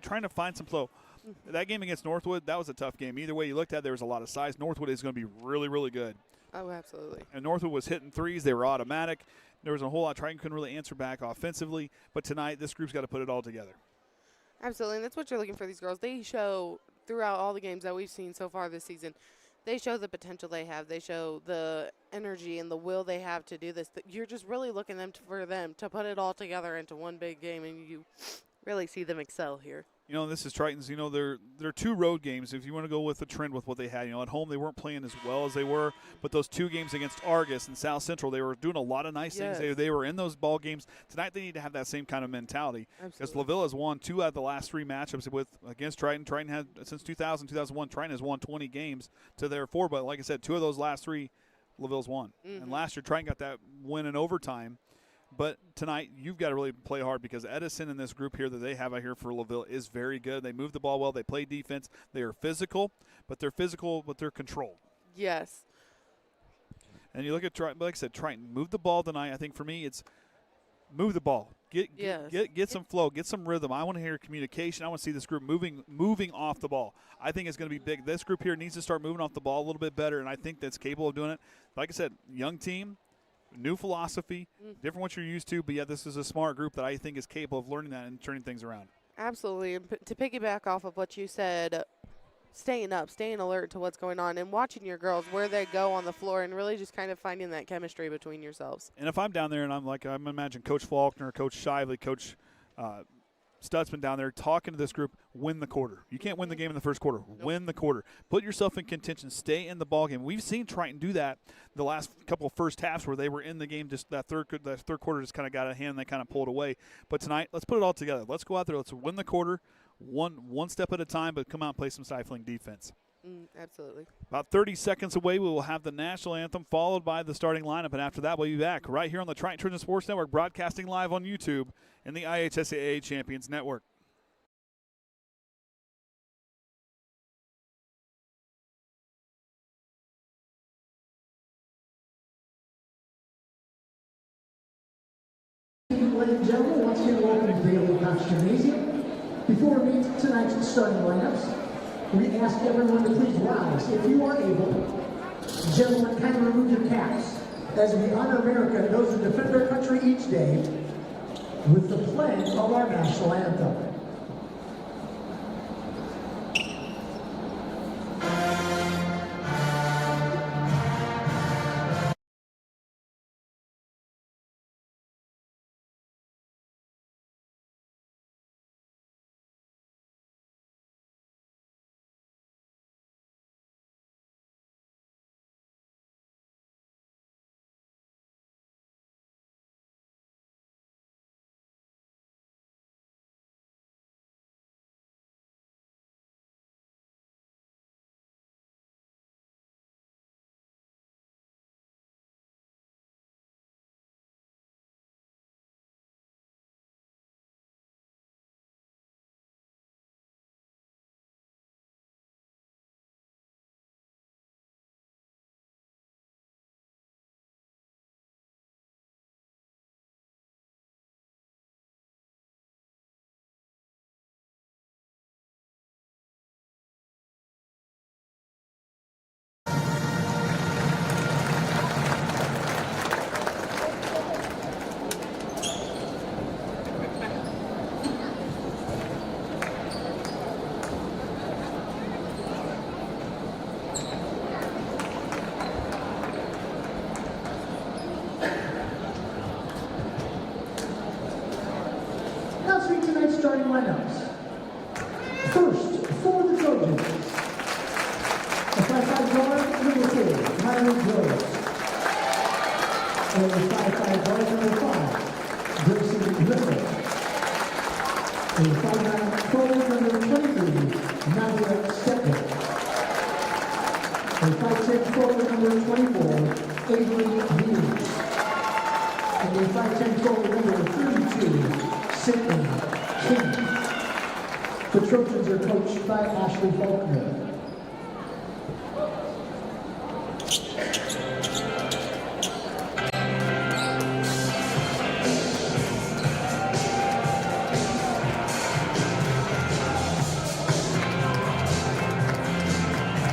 trying to find some flow. That game against NorthWood, that was a tough game. Either way you looked at it, there was a lot of size. NorthWood is going to be really, really good. Oh, absolutely. And NorthWood was hitting threes. They were automatic. There was a whole lot. Triton couldn't really answer back offensively. But tonight, this group's got to put it all together. Absolutely, and that's what you're looking for these girls. They show throughout all the games that we've seen so far this season, they show the potential they have. They show the energy and the will they have to do this. You're just really looking for them to put it all together into one big game, and you really see them excel here. This is Triton's. They're two road games. If you want to go with the trend with what they had, at home they weren't playing as well as they were. But those two games against Argus and South Central, they were doing a lot of nice things. They were in those ball games. Tonight they need to have that same kind of mentality. Because LaVille has won 2 out of the last 3 matchups against Triton. Triton had since 2001. Triton has won 20 games to their 4. But like I said, 2 of those last 3, LaVille's won. And last year Triton got that win in overtime. But tonight, you've got to really play hard because Edison and this group here that they have out here for LaVille is very good. They move the ball well. They play defense. They are physical, but they're controlled. Yes. And you look at Triton, like I said, Triton, move the ball tonight. I think for me, it's move the ball. Get some flow. Get some rhythm. I want to hear communication. I want to see this group moving off the ball. I think it's going to be big. This group here needs to start moving off the ball a little bit better, and I think that's capable of doing it. Like I said, young team. New philosophy, different what you're used to, but yet this is a smart group that I think is capable of learning that and turning things around. Absolutely. And to piggyback off of what you said, staying up, staying alert to what's going on, and watching your girls, where they go on the floor, and really just kind of finding that chemistry between yourselves. And if I'm down there and I'm imagining Coach Faulkner, Coach Shively, Coach Stutzman down there talking to this group, win the quarter. You can't win the game in the first quarter. Nope. Win the quarter. Put yourself in contention. Stay in the ball game. We've seen Triton do that the last couple of first halves where they were in the game. Just that third quarter just kind of got out of hand and they kind of pulled away. But tonight, let's put it all together. Let's go out there. Let's win the quarter one step at a time, but come out and play some stifling defense. Absolutely. About 30 seconds away, we will have the national anthem followed by the starting lineup, and after that, we'll be back right here on the Triton Sports Network, broadcasting live on YouTube and the IHSAA Champions Network. Ladies and gentlemen, once again, welcome to Dale E. Cox Gymnasium. Before we meet tonight's starting lineups, we ask everyone to please rise. If you are able, gentlemen, kindly remove your caps as we honor America and those who defend our country each day with the pledge of our national anthem. Starting lineups. First, for the Trojans, a 5'5" guard, number 4, Myron Groves. And the 5'5" guard, number 5, Gracie Ritter. And the 5'9" forward, number 23, Nadia Stecker. And 5'6" forward, number 24, Ava Hughes. And the 5'10" forward number 32, Sydney King. The Trojans are coached by Ashli Faulkner.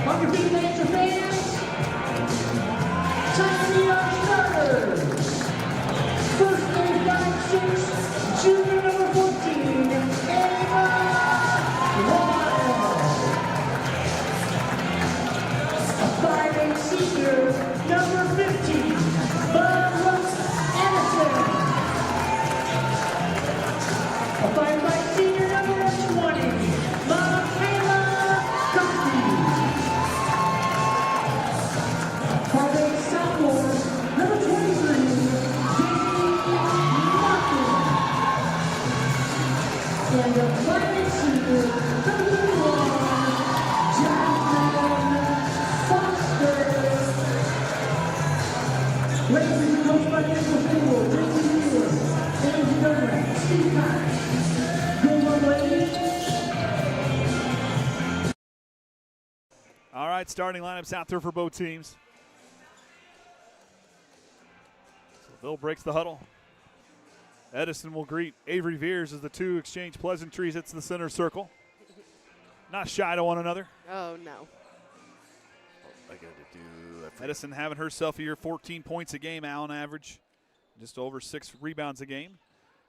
On your feet, Lancer fans. Time to meet our starters. First name 5'6", junior number 14, Amor. A 5'8" senior, number 15, Edison. A 5'5" senior, number 120, sophomore, number 23, and the 5'8" senior, number 31, Foster. Ladies and coached by LaVille, Steve Cox. Good one, ladies. All right, starting lineups out there for both teams. LaVille breaks the huddle. Edison will greet Avery Veers as the two exchange pleasantries. It's the center circle. Not shy to one another. Oh, no. I got to do. Edison having herself a year 14 points a game on average. Just over 6 rebounds a game.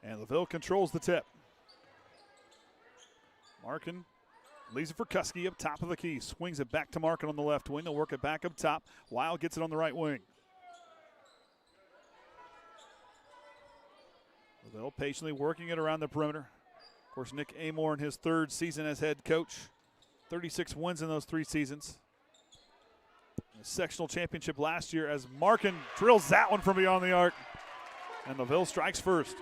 And LaVille controls the tip. Markin leaves it for Kuski up top of the key. Swings it back to Markin on the left wing. They'll work it back up top. Wild gets it on the right wing. LaVille patiently working it around the perimeter. Of course, Nick Amor in his 3rd season as head coach. 36 wins in those 3 seasons. The sectional championship last year as Markin drills that one from beyond the arc. And LaVille strikes first.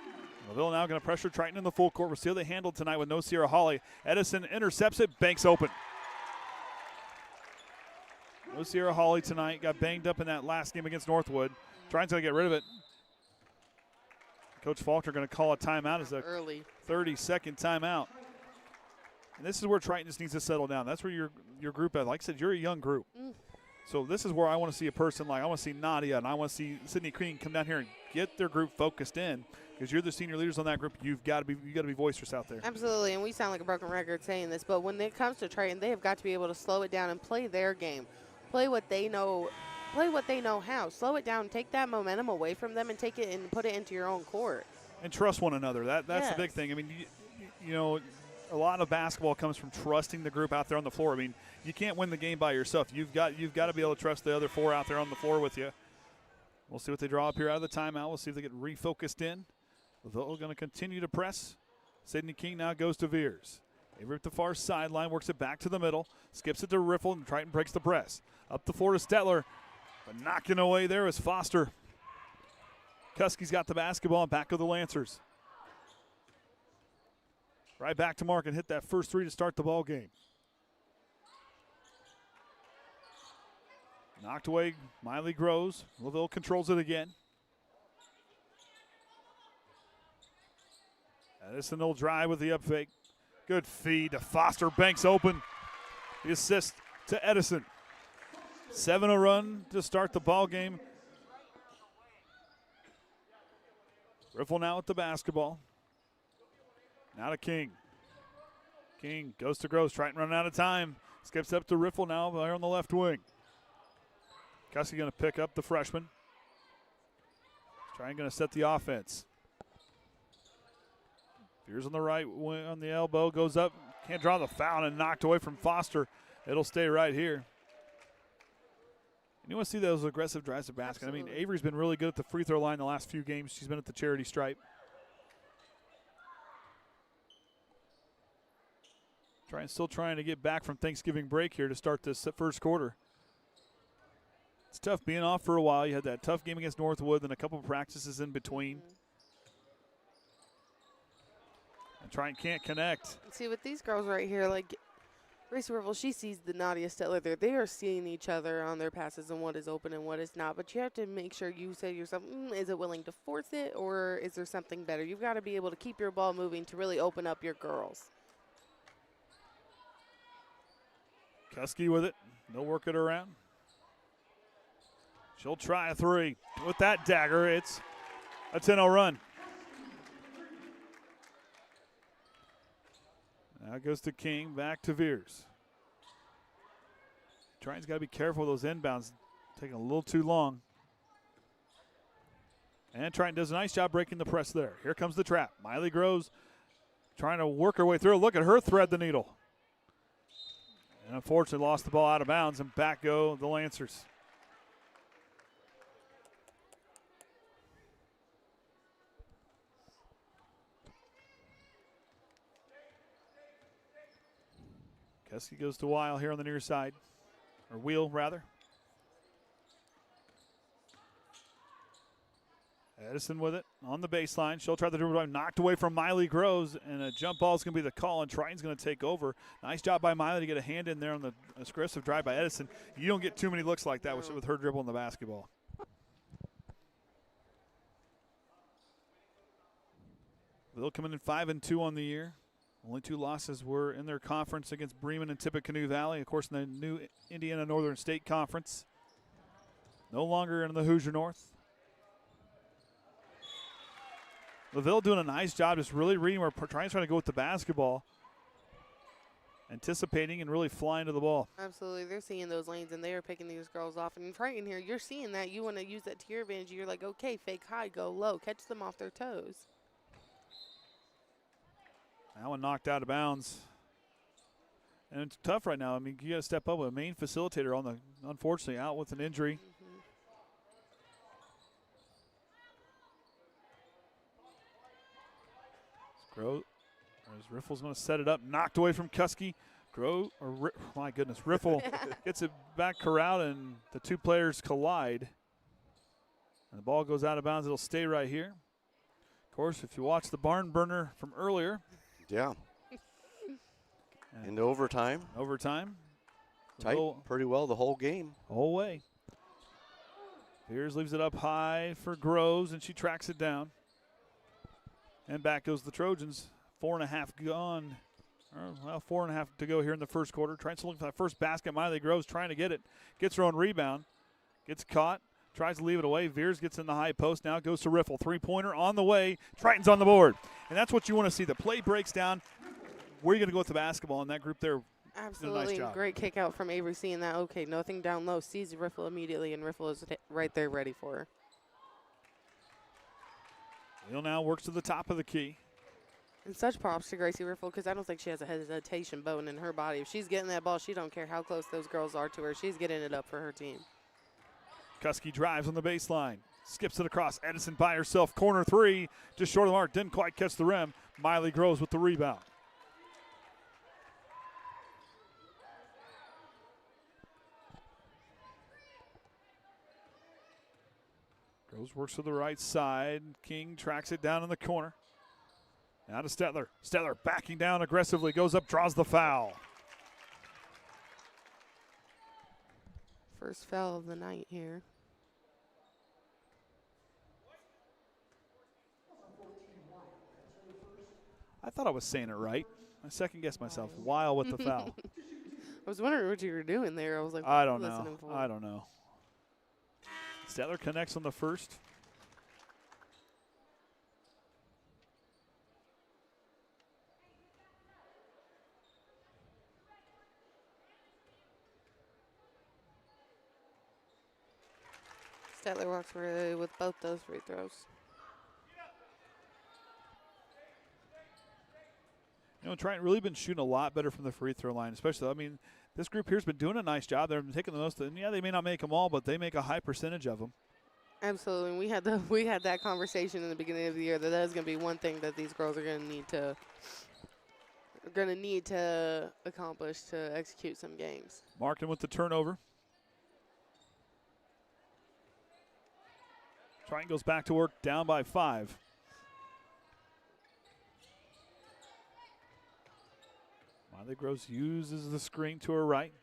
LaVille now going to pressure Triton in the full court. We'll see how they handle tonight with no Sierra Hawley. Edison intercepts it, banks open. No Sierra Hawley tonight. Got banged up in that last game against NorthWood. Triton's going to get rid of it. Coach Faulkner going to call a timeout as a early 30-second timeout. And this is where Triton just needs to settle down. That's where your group, like I said, you're a young group. So this is where I want to see a person like, I want to see Nadia and I want to see Sydney Green come down here and get their group focused in, because you're the senior leaders on that group. You got to be boisterous out there. Absolutely, and we sound like a broken record saying this, but when it comes to Triton, they have got to be able to slow it down and play their game. Play what they know how. Slow it down, take that momentum away from them and take it and put it into your own court. And trust one another. That's the big thing. I mean, you know, a lot of basketball comes from trusting the group out there on the floor. I mean, you can't win the game by yourself. You've got to be able to trust the other 4 out there on the floor with you. We'll see what they draw up here out of the timeout. We'll see if they get refocused in. LaVille going to continue to press. Sydney King now goes to Veers. Avery at the far sideline, works it back to the middle, skips it to Riffle, and Triton breaks the press. Up the floor to Stetler, but knocking away there is Foster. Kuski's got the basketball and back of the Lancers. Right back to Mark and hit that first 3 to start the ball game. Knocked away, Miley Groves. LaVille controls it again. Edison will drive with the up fake. Good feed to Foster, banks open. The assist to Edison. 7-0 run to start the ball game. Riffle now with the basketball. Now to King. King goes to Groves. Triton running out of time. Skips up to Riffle now there on the left wing. Kuski going to pick up the freshman. Triton going to set the offense. Veers on the right wing on the elbow. Goes up. Can't draw the foul and knocked away from Foster. It'll stay right here. And you want to see those aggressive drives to basket. Absolutely. I mean, Avery's been really good at the free throw line the last few games. She's been at the charity stripe. Still trying to get back from Thanksgiving break here to start this first quarter. It's tough being off for a while. You had that tough game against NorthWood and a couple of practices in between. And Triton can't connect. See, with these girls right here, like, Gracie Riffle, she sees the Nadia Stetler there. They are seeing each other on their passes and what is open and what is not. But you have to make sure you say to yourself, is it willing to force it or is there something better? You've got to be able to keep your ball moving to really open up your girls. Kuski with it. No work it around. She'll try a three. With that dagger, it's a 10-0 run. Now it goes to King, back to Veers. Triton's got to be careful with those inbounds, taking a little too long. And Triton does a nice job breaking the press there. Here comes the trap. Miley Groves trying to work her way through. Look at her thread the needle. And unfortunately lost the ball out of bounds, and back go the Lancers. Keski goes to Weil here on the near side, or Wheel rather. Edison with it on the baseline. She'll try the dribble drive, knocked away from Miley Groves, and a jump ball is going to be the call, and Triton's going to take over. Nice job by Miley to get a hand in there on the aggressive drive by Edison. You don't get too many looks like that with her dribbling the basketball. They'll come in at 5-2 on the year. Only 2 losses were in their conference against Bremen and Tippecanoe Valley. Of course, in the new Indiana Northern State Conference. No longer in the Hoosier North. LaVille doing a nice job just really reading where Triton's trying to go with the basketball. Anticipating and really flying to the ball. Absolutely. They're seeing those lanes, and they are picking these girls off. And Triton here, you're seeing that. You want to use that to your advantage. You're like, okay, fake high, go low. Catch them off their toes. That one knocked out of bounds. And it's tough right now. I mean, you got to step up with a main facilitator on the, unfortunately, out with an injury. Grow, as Riffle's going to set it up, knocked away from Kuski. My goodness, Riffle gets it back corralled, and the 2 players collide. And the ball goes out of bounds. It'll stay right here. Of course, if you watch the barn burner from earlier. Yeah. Into overtime. Overtime. Tight pretty well the whole game. Whole way. Veers leaves it up high for Groves, and she tracks it down. And back goes the Trojans. 4.5 gone. Well, 4.5 to go here in the first quarter. Trying to look for that first basket. Miley Groves trying to get it. Gets her own rebound. Gets caught. Tries to leave it away. Veers gets in the high post. Now goes to Riffle. 3-pointer on the way. Triton's on the board. And that's what you want to see. The play breaks down. Where are you going to go with the basketball? And that group there Absolutely. did a nice job. Great kick out from Avery, seeing that. Okay, nothing down low. Sees Riffle immediately, and Riffle is right there ready for her. Neal now works to the top of the key. And such props to Gracie Riffle, because I don't think she has a hesitation bone in her body. If she's getting that ball, she don't care how close those girls are to her. She's getting it up for her team. Kuski drives on the baseline. Skips it across. Edison by herself. Corner 3. Just short of the mark. Didn't quite catch the rim. Miley Groves with the rebound. Groves works to the right side. King tracks it down in the corner. Now to Stetler. Stetler backing down aggressively. Goes up, draws the foul. First foul of the night here. I thought I was saying it right. I second-guessed myself. Weil with the foul. I was wondering what you were doing there. I was like, I don't know. I don't know. Stetler connects on the first. Stetler walks away with both those free throws. You know, Triton really been shooting a lot better from the free throw line, especially, I mean, this group here's been doing a nice job. They're taking the most, and yeah, they may not make them all, but they make a high percentage of them. Absolutely. We had that conversation in the beginning of the year that is going to be one thing that these girls are going to need to accomplish to execute some games. Markin with the turnover. Triton goes back to work, down by 5. Miley Groves uses the screen to her right.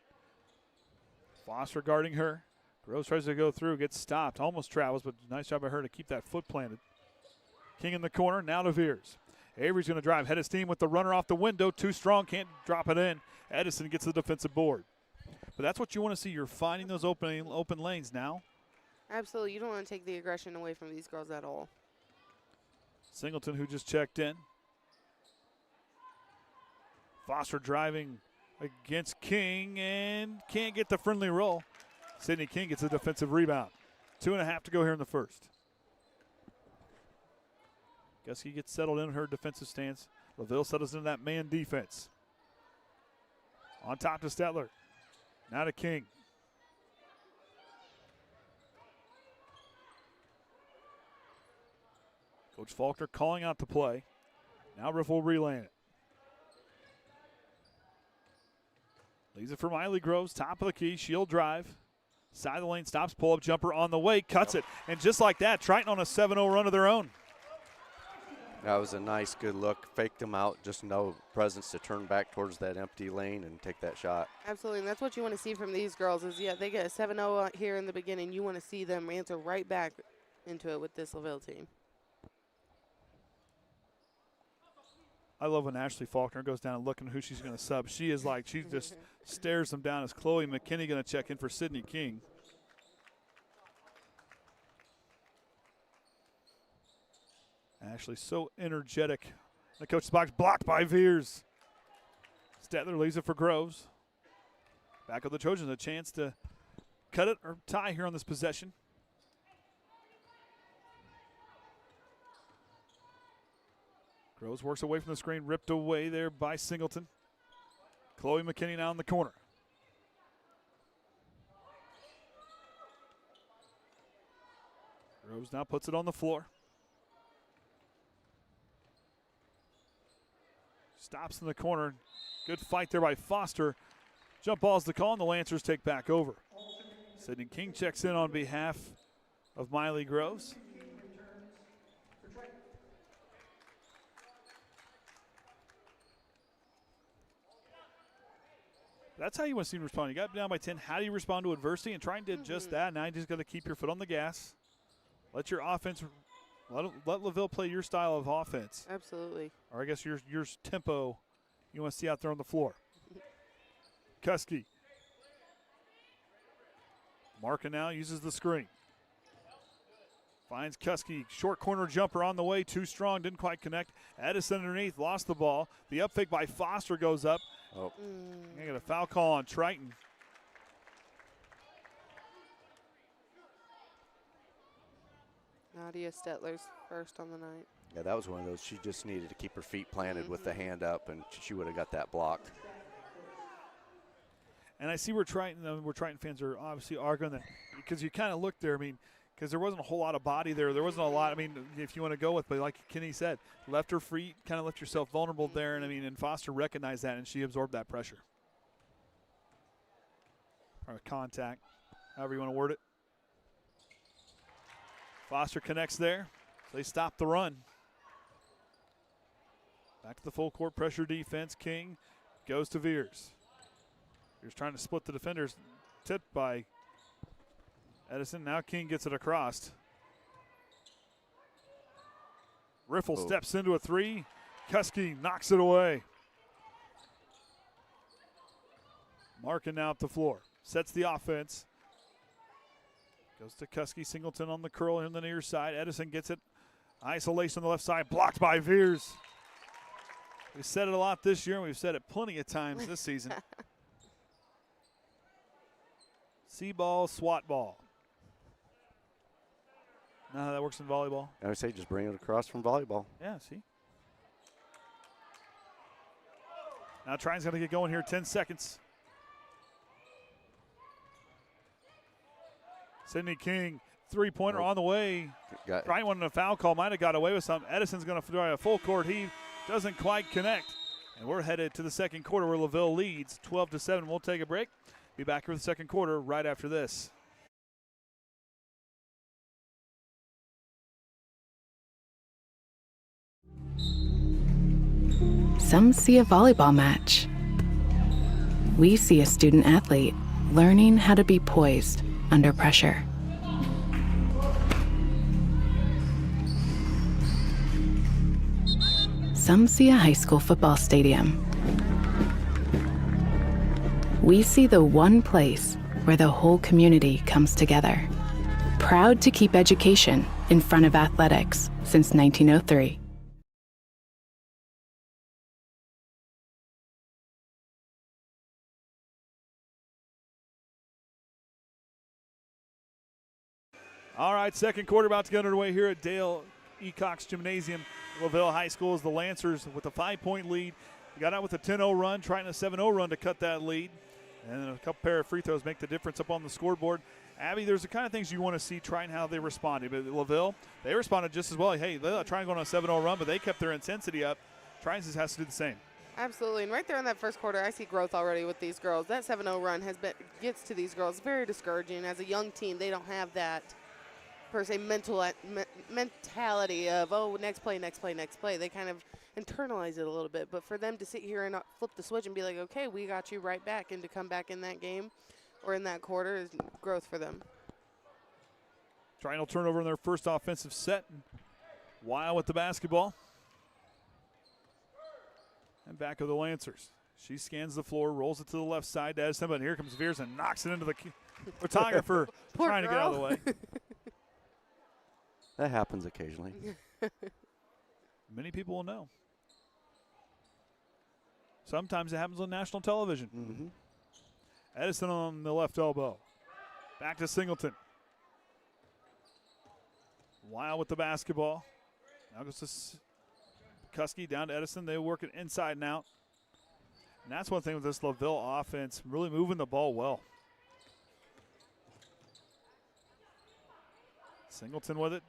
Foster guarding her. Groves tries to go through, gets stopped, almost travels, but nice job by her to keep that foot planted. King in the corner, now to Veers. Avery's going to drive, head of steam with the runner off the window. Too strong, can't drop it in. Edison gets the defensive board. But that's what you want to see. You're finding those open lanes now. Absolutely. You don't want to take the aggression away from these girls at all. Singleton, who just checked in. Foster driving against King and can't get the friendly roll. Sydney King gets a defensive rebound. 2.5 to go here in the first. Gusky gets settled in her defensive stance. LaVille settles into that man defense. On top to Stetler. Now to King. Coach Faulkner calling out the play. Now Riff will relay it. Leaves it for Miley Groves, top of the key, she'll drive. Side of the lane, stops, pull-up jumper on the way, cuts it. And just like that, Triton on a 7-0 run of their own. That was a nice, good look. Faked them out, just no presence to turn back towards that empty lane and take that shot. Absolutely, and that's what you want to see from these girls is, yeah, they get a 7-0 here in the beginning. You want to see them answer right back into it with this LaVille team. I love when Ashli Faulkner goes down and looking who she's going to sub. She is like, she just stares them down. Is Chloe McKinney going to check in for Sydney King? Ashley so energetic. The coach's box blocked by Veers. Stetler leaves it for Groves. Back of the Trojans, a chance to cut it or tie here on this possession. Groves works away from the screen, ripped away there by Singleton. Chloe McKinney now in the corner. Groves now puts it on the floor. Stops in the corner. Good fight there by Foster. Jump ball's the call, and the Lancers take back over. Sydney King checks in on behalf of Miley Groves. That's how you want to see him respond. You got down by 10. How do you respond to adversity? And Triton did just that. Now you just got to keep your foot on the gas. Let your offense, let LaVille play your style of offense. Absolutely. Or I guess your tempo you want to see out there on the floor. Kuski. Markin now uses the screen. Finds Kuski. Short corner jumper on the way. Too strong. Didn't quite connect. Edison underneath. Lost the ball. The up fake by Foster goes up. Oh. I got a foul call on Triton. Nadia Stetler's first on the night. Yeah, that was one of those. She just needed to keep her feet planted with the hand up, and she would have got that blocked. And I see where Triton fans are obviously arguing that because you kind of look there. I mean, because there wasn't a whole lot of body there. There wasn't a lot. I mean, if you want to go with, but like Kenny said, left her free, kind of left yourself vulnerable there. And I mean, and Foster recognized that, and she absorbed that pressure. Or contact, however you want to word it. Foster connects there. So they stop the run. Back to the full court pressure defense. King goes to Veers. Veers trying to split the defenders. Tipped by Edison. Now King gets it across. Riffle steps into a three. Kuski knocks it away. Markin now up the floor. Sets the offense. Goes to Kuski. Singleton on the curl in the near side. Edison gets it. Isolation on the left side. Blocked by Veers. We've said it a lot this year, and we've said it plenty of times this season. C-ball, SWAT ball. Know how that works in volleyball? I would say just bring it across from volleyball. Yeah, see? Now Triton's going to get going here, 10 seconds. Sydney King, three-pointer on the way. Triton wanted a foul call, might have got away with some. Edison's going to try a full court heave. Doesn't quite connect. And we're headed to the second quarter where LaVille leads 12-7. We'll take a break. Be back here with the second quarter right after this. Some see a volleyball match, we see a student athlete learning how to be poised under pressure. Some see a high school football stadium. We see the one place where the whole community comes together. Proud to keep education in front of athletics since 1903. All right, second quarter about to get underway here at Dale E. Cox Gymnasium. LaVille High School is the Lancers with a 5-point lead. They got out with a 10-0 run, trying a 7-0 run to cut that lead. And then a couple pair of free throws make the difference up on the scoreboard. Abby, there's the kind of things you want to see, trying how they responded. But LaVille, they responded just as well. Hey, they're trying to go on a 7-0 run, but they kept their intensity up. Triton has to do the same. Absolutely, and right there in that first quarter, I see growth already with these girls. That 7-0 run gets to these girls very discouraging. As a young team, they don't have that per se mentality of, oh, next play, next play, next play. They kind of internalize it a little bit. But for them to sit here and flip the switch and be like, okay, we got you right back, and to come back in that game or in that quarter is growth for them. Triton will turn over in their first offensive set. Weil with the basketball. And back of the Lancers. She scans the floor, rolls it to the left side to Edison, but here comes Veers and knocks it into the photographer trying to get out of the way. That happens occasionally. Many people will know. Sometimes it happens on national television. Mm-hmm. Edison on the left elbow. Back to Singleton. Weil with the basketball. Now goes to Kuski, down to Edison. They work it inside and out. And that's one thing with this LaVille offense, really moving the ball well. Singleton with it.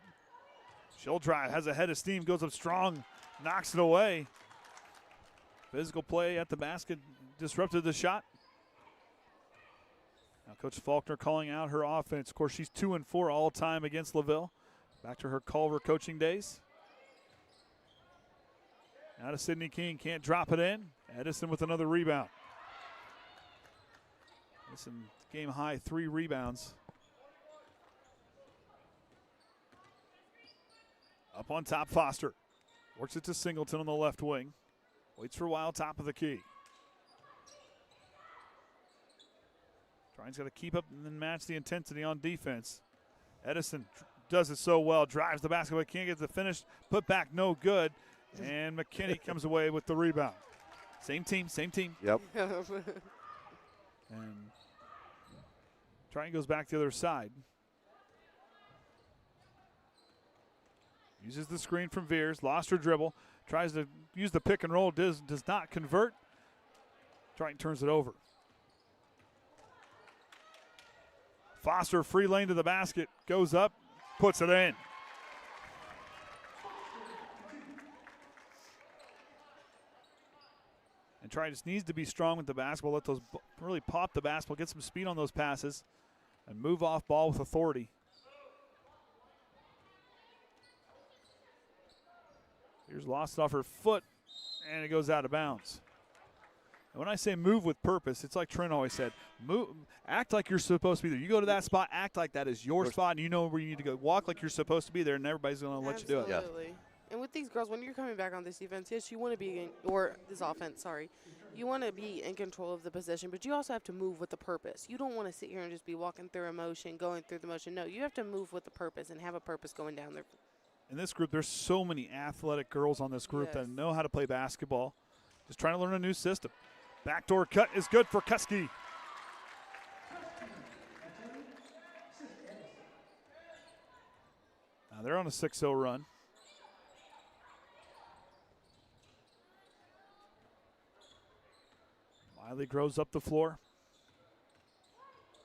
She'll drive, has a head of steam, goes up strong, knocks it away. Physical play at the basket disrupted the shot. Now Coach Faulkner calling out her offense. Of course, she's 2-4 all time against LaVille. Back to her Culver coaching days. Now to Sydney King, can't drop it in. Edison with another rebound. Edison game high 3 rebounds. Up on top, Foster. Works it to Singleton on the left wing. Waits for Weil, top of the key. Triton's got to keep up and then match the intensity on defense. Edison does it so well, drives the basketball, can't get the finish, put back, no good. And McKinney comes away with the rebound. Same team, same team. Yep. And Triton goes back the other side. Uses the screen from Veers, lost her dribble, tries to use the pick and roll, does not convert. Triton turns it over. Foster, free lane to the basket, goes up, puts it in. And Triton just needs to be strong with the basketball, let those really pop the basketball, get some speed on those passes, and move off ball with authority. Here's lost it off her foot, and it goes out of bounds. And when I say move with purpose, it's like Trent always said, move, act like you're supposed to be there. You go to that spot, act like that is your spot, and you know where you need to go. Walk like you're supposed to be there, and everybody's going to let you do it. Absolutely. And with these girls, when you're coming back on this defense, yes, you want to be or this offense, sorry. You want to be in control of the possession, but you also have to move with a purpose. You don't want to sit here and just be walking through a motion, going through the motion. No, you have to move with a purpose and have a purpose going down there. In this group, there's so many athletic girls on this group that know how to play basketball. Just trying to learn a new system. Backdoor cut is good for Kuski. Now they're on a 6-0 run. Wiley grows up the floor.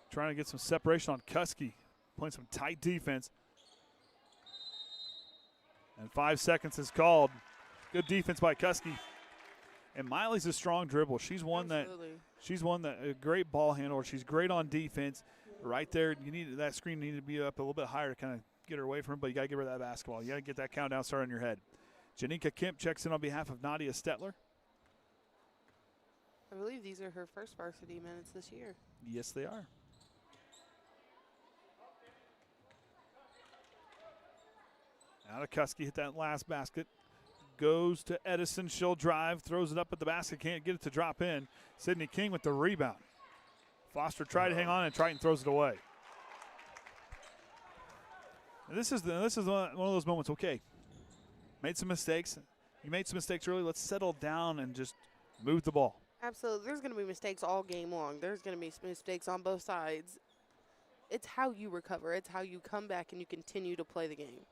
Trying to get some separation on Kuski. Playing some tight defense. And 5 seconds is called. Good defense by Kuski. And Miley's a strong dribble. She's one that a great ball handler. She's great on defense. Right there, you need that screen needed to be up a little bit higher to kind of get her away from him, but you got to give her that basketball. You got to get that countdown started in your head. Janika Kemp checks in on behalf of Nadia Stetler. I believe these are her first varsity minutes this year. Yes, they are. Kuski hit that last basket. Goes to Edison. She'll drive, throws it up at the basket, can't get it to drop in. Sydney King with the rebound. Foster tried to hang on, and Triton throws it away. And this is one of those moments. Okay, made some mistakes. You made some mistakes early. Let's settle down and just move the ball. Absolutely. There's going to be mistakes all game long. There's going to be mistakes on both sides. It's how you recover. It's how you come back and you continue to play the game.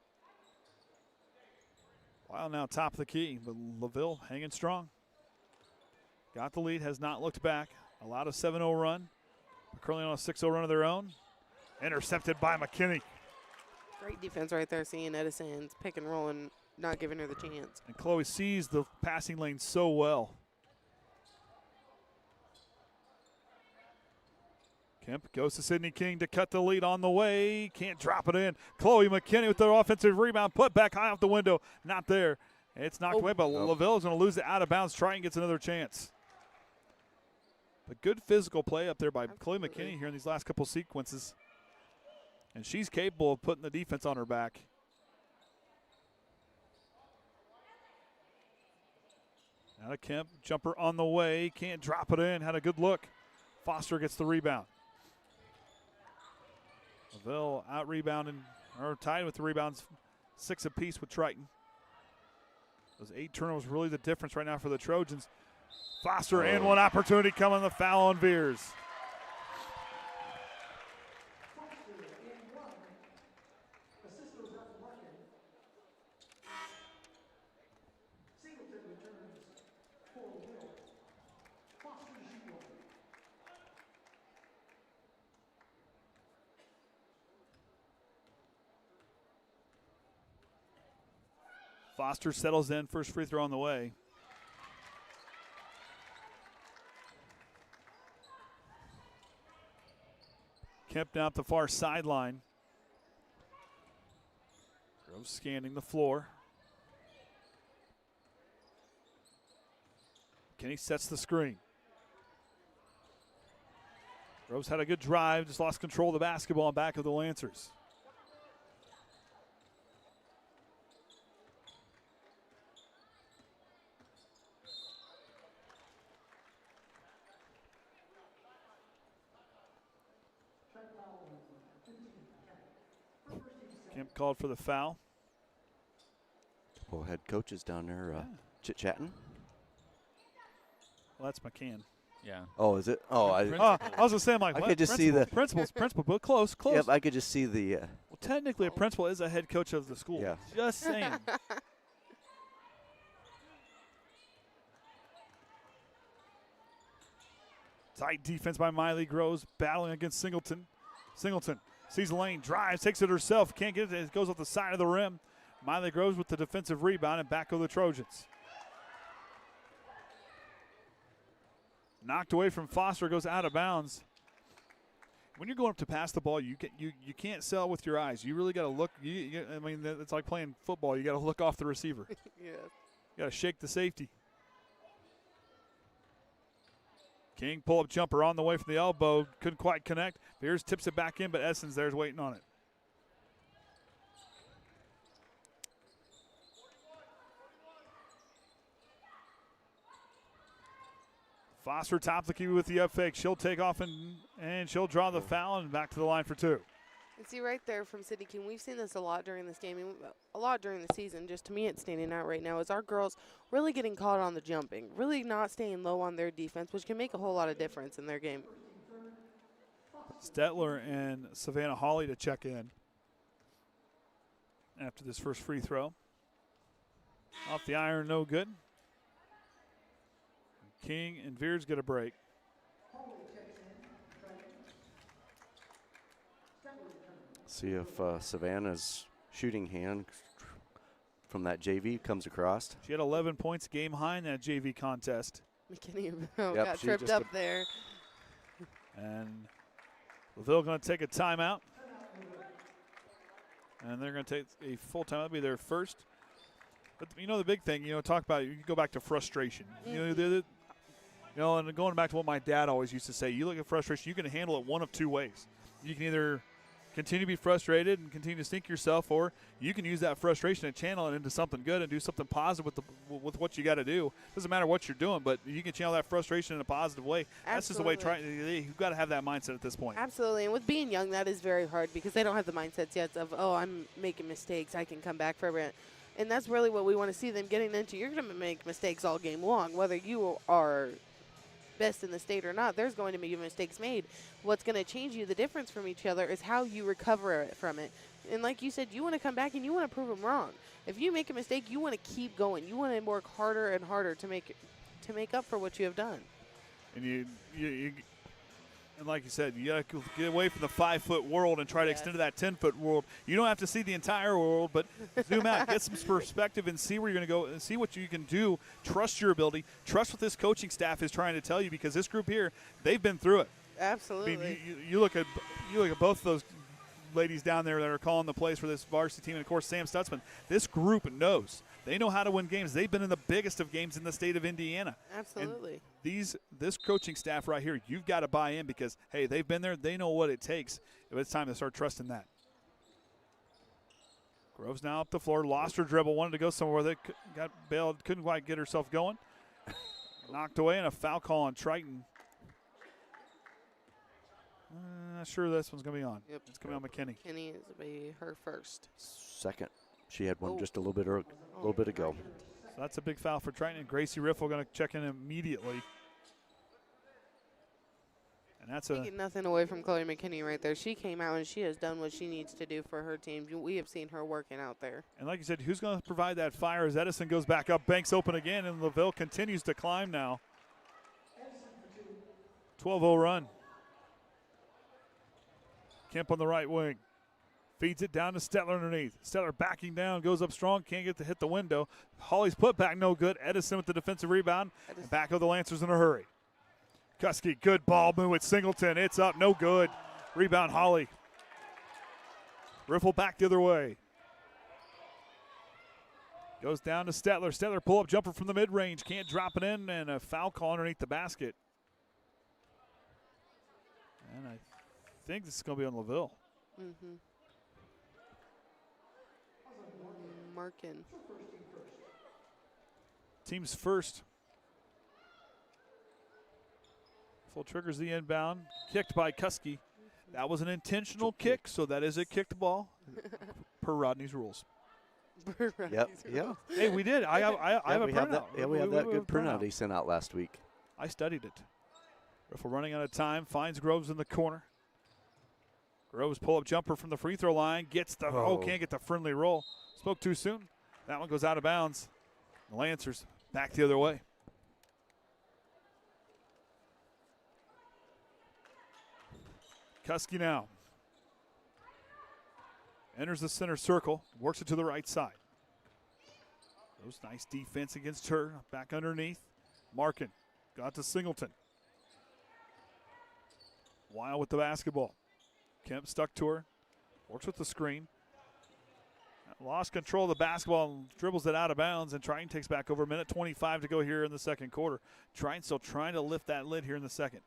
While now top of the key, but LaVille hanging strong. Got the lead, has not looked back. Allowed a 7-0 run. Currently on a 6-0 run of their own. Intercepted by McKinney. Great defense right there, seeing Edison's pick and roll and not giving her the chance. And Chloe sees the passing lane so well. Kemp goes to Sydney King to cut the lead on the way. Can't drop it in. Chloe McKinney with the offensive rebound. Put back high off the window. Not there. It's knocked away, but LaVille is going to lose it out of bounds. Triton gets another chance. A good physical play up there by Chloe McKinney here in these last couple sequences. And she's capable of putting the defense on her back. Now to Kemp. Jumper on the way. Can't drop it in. Had a good look. Foster gets the rebound. LaVille out rebounding, or tied with the rebounds, 6 apiece with Triton. Those 8 turnovers really the difference right now for the Trojans. Foster and one opportunity coming, the foul on Veers. Foster settles in, first free throw on the way. Kemp down up the far sideline. Groves scanning the floor. Kenny sets the screen. Groves had a good drive, just lost control of the basketball and back of the Lancers. Kemp called for the foul. Couple head coaches down there chit-chatting. Well, that's McCann. Yeah. Oh, is it? Oh, I was going to say, I'm like, I what? could just see the principal, but close. Yep, I could just see the. Well, technically, a principal is a head coach of the school. Yeah. Just saying. Tight defense by Miley Groves, battling against Singleton. Singleton sees the lane, drives, takes it herself, can't get it, it goes off the side of the rim. Miley Groves with the defensive rebound, and back go the Trojans. Knocked away from Foster, goes out of bounds. When you're going up to pass the ball, you can't sell with your eyes. You really got to look. I mean, it's like playing football. You got to look off the receiver. Yeah. You got to shake the safety. King pull-up jumper on the way from the elbow. Couldn't quite connect. Veers tips it back in, but Essence there's waiting on it. Foster top the key with the up fake. She'll take off and she'll draw the foul and back to the line for 2. And see right there from Sydney King, we've seen this a lot during this game, a lot during the season. Just to me, it's standing out right now is our girls really getting caught on the jumping, really not staying low on their defense, which can make a whole lot of difference in their game. Stetler and Savannah Hawley to check in after this first free throw. Off the iron, no good. King and Veers get a break. See if Savannah's shooting hand from that JV comes across. She had 11 points game high in that JV contest. McKinney got tripped up there. And LaVille going to take a timeout. And they're going to take a full time. That'll be their first. But you know the big thing, talk about, you go back to frustration. You know, and going back to what my dad always used to say, you look at frustration, you can handle it one of two ways. You can either continue to be frustrated and continue to sink yourself, or you can use that frustration and channel it into something good and do something positive with what you got to do. Doesn't matter what you're doing, but you can channel that frustration in a positive way. That's just the way you've got to have that mindset at this point. Absolutely. And with being young, that is very hard because they don't have the mindsets yet of, oh, I'm making mistakes, I can come back from it. And that's really what we want to see them getting into. You're going to make mistakes all game long, whether you are best in the state or not. There's going to be mistakes made. What's going to change you, the difference from each other, is how you recover from it. And like you said, you want to come back and you want to prove them wrong. If you make a mistake, you want to keep going. You want to work harder and harder to make up for what you have done. And you and like you said, you got to get away from the 5-foot world and try to extend to that 10-foot world. You don't have to see the entire world, but zoom out, get some perspective, and see where you're going to go and see what you can do. Trust your ability. Trust what this coaching staff is trying to tell you, because this group here, they've been through it. Absolutely. I mean, you look at both of those ladies down there that are calling the plays for this varsity team, and of course Sam Stutzman. This group knows. They know how to win games. They've been in the biggest of games in the state of Indiana. Absolutely. And this coaching staff right here, you've got to buy in, because, hey, they've been there. They know what it takes. It's time to start trusting that. Groves now up the floor. Lost her dribble. Wanted to go somewhere. They got bailed. Couldn't quite get herself going. Knocked away, and a foul call on Triton. Not sure this one's going to be on. Yep. It's going to be on McKinney. McKinney is going to be her first. Second. She had one just a little bit ago. So that's a big foul for Triton, and Gracie Riffle going to check in immediately. And that's Taking nothing away from Chloe McKinney right there. She came out and she has done what she needs to do for her team. We have seen her working out there. And like you said, who's going to provide that fire as Edison goes back up, banks open again, and LaVille continues to climb now. 12-0 run. Kemp on the right wing. Feeds it down to Stetler underneath. Stetler backing down, goes up strong, can't get to hit the window. Holly's put back, no good. Edison with the defensive rebound. And back of the Lancers in a hurry. Kuski, good ball move with Singleton. It's up, no good. Rebound, Holly. Riffle back the other way. Goes down to Stetler. Stetler pull-up jumper from the mid-range. Can't drop it in, and a foul call underneath the basket. And I think this is going to be on LaVille. Mm-hmm. Markin. Team's first. Full triggers the inbound. Kicked by Kuski. That was an intentional kick, so that is a kicked ball per Rodney's rules. Yep. Yeah. Hey, we did. I have a printout. We have that good printout he sent out last week. I studied it. Riffle running out of time. Finds Groves in the corner. Groves pull-up jumper from the free throw line. Gets the can't get the friendly roll. Spoke too soon. That one goes out of bounds. The Lancers back the other way. Kuski now enters the center circle, works it to the right side. Those nice defense against her. Back underneath. Markin got to Singleton. Wild with the basketball. Kemp stuck to her. Works with the screen. Lost control of the basketball and dribbles it out of bounds, and Triton takes back over. A minute 25 to go here in the second quarter. Triton still trying to lift that lid here in the second.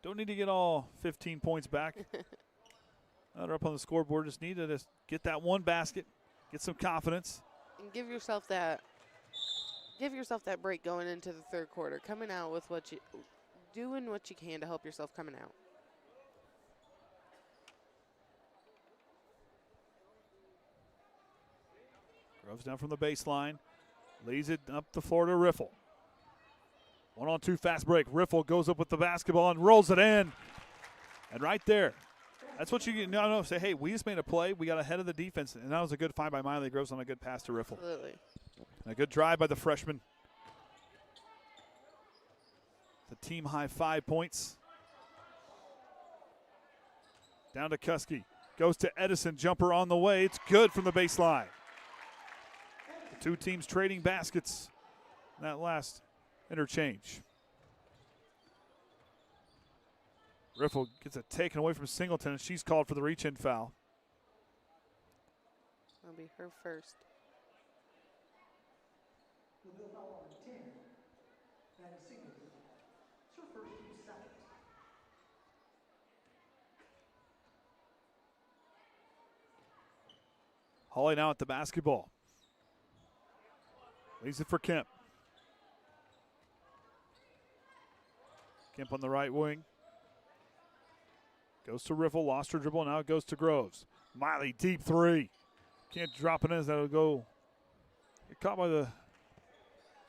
Don't need to get all 15 points back. They're up on the scoreboard. Just need to just get that one basket, get some confidence. And give yourself that break going into the third quarter. Coming out with doing what you can to help yourself coming out. Groves down from the baseline. Leads it up the floor to Riffle. 1-on-2 fast break. Riffle goes up with the basketball and rolls it in. And right there, that's what you know. Say, hey, we just made a play. We got ahead of the defense. And that was a good find by Miley Groves on a good pass to Riffle. Absolutely. And a good drive by the freshman. The team high 5 points. Down to Kuski. Goes to Edison. Jumper on the way. It's good from the baseline. The two teams trading baskets in that last interchange. Riffle gets it taken away from Singleton, and she's called for the reach-in foul. That'll be her first. LaVille foul on 10. And single. It's her first team second. Hawley now at the basketball. Leaves it for Kemp. Kemp on the right wing. Goes to Riffle, lost her dribble, now it goes to Groves. Miley, deep three. Can't drop it in, that'll go. Get caught by the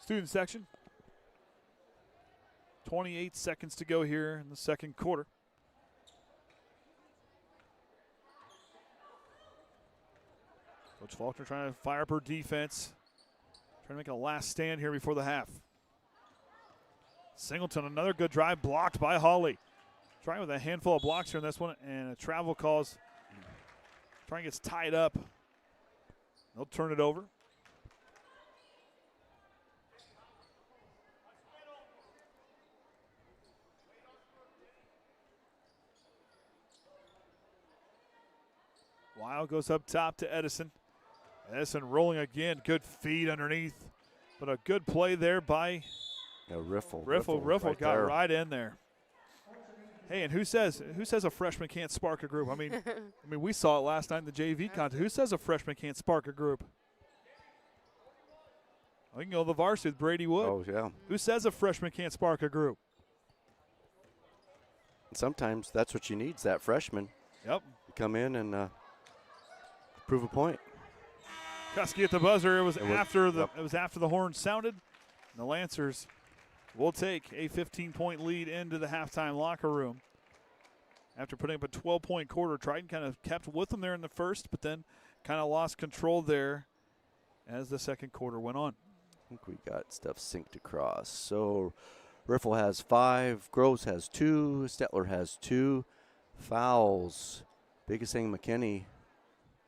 student section. 28 seconds to go here in the second quarter. Coach Faulkner trying to fire up her defense. Trying to make a last stand here before the half. Singleton, another good drive, blocked by Hawley. Trying with a handful of blocks here in this one, and a travel calls. Trying gets tied up. They'll turn it over. Weil goes up top to Edison. Edison rolling again. Good feed underneath. But a good play there by Riffle. Riffle right got there. right in there. Hey, and who says a freshman can't spark a group? I mean, we saw it last night in the JV contest. Who says a freshman can't spark a group? I can go to the varsity with Brady Wood. Oh, yeah. Who says a freshman can't spark a group? Sometimes that's what you need, is that freshman. Yep. To come in and prove a point. Kusky at the buzzer. It was after the horn sounded. And the Lancers will take a 15-point lead into the halftime locker room. After putting up a 12-point quarter, Triton kind of kept with them there in the first, but then kind of lost control there as the second quarter went on. I think we got stuff synced across. So Riffle has 5, Groves has 2, Stetler has 2 fouls. Biggest thing, McKinney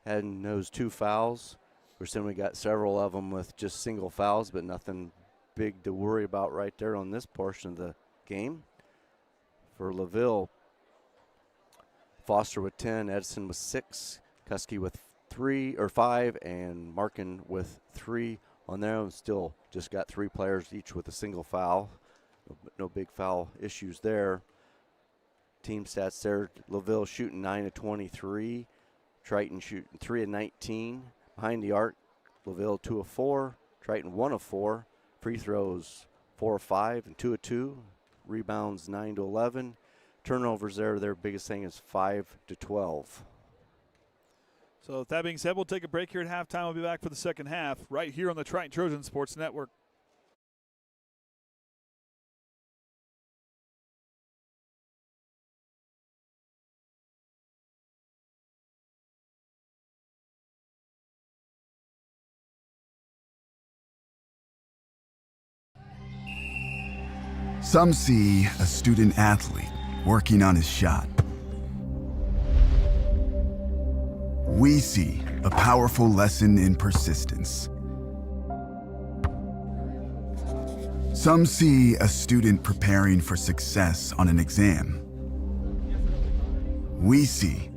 had those 2 fouls. We're saying we got several of them with just single fouls, but nothing big to worry about right there on this portion of the game. For LaVille, Foster with 10, Edison with 6, Kusky with 5, and Markin with 3 on there. Still just got 3 players each with a single foul. No big foul issues there. Team stats there, LaVille shooting 9 of 23, Triton shooting 3 of 19. Behind the arc, LaVille 2 of 4, Triton 1 of 4. Free throws 4 of 5 and 2 of 2. Rebounds 9 to 11. Turnovers there, their biggest thing is 5 to 12. So with that being said, we'll take a break here at halftime. We'll be back for the second half right here on the Triton Trojan Sports Network. Some see a student athlete working on his shot. We see a powerful lesson in persistence. Some see a student preparing for success on an exam. We see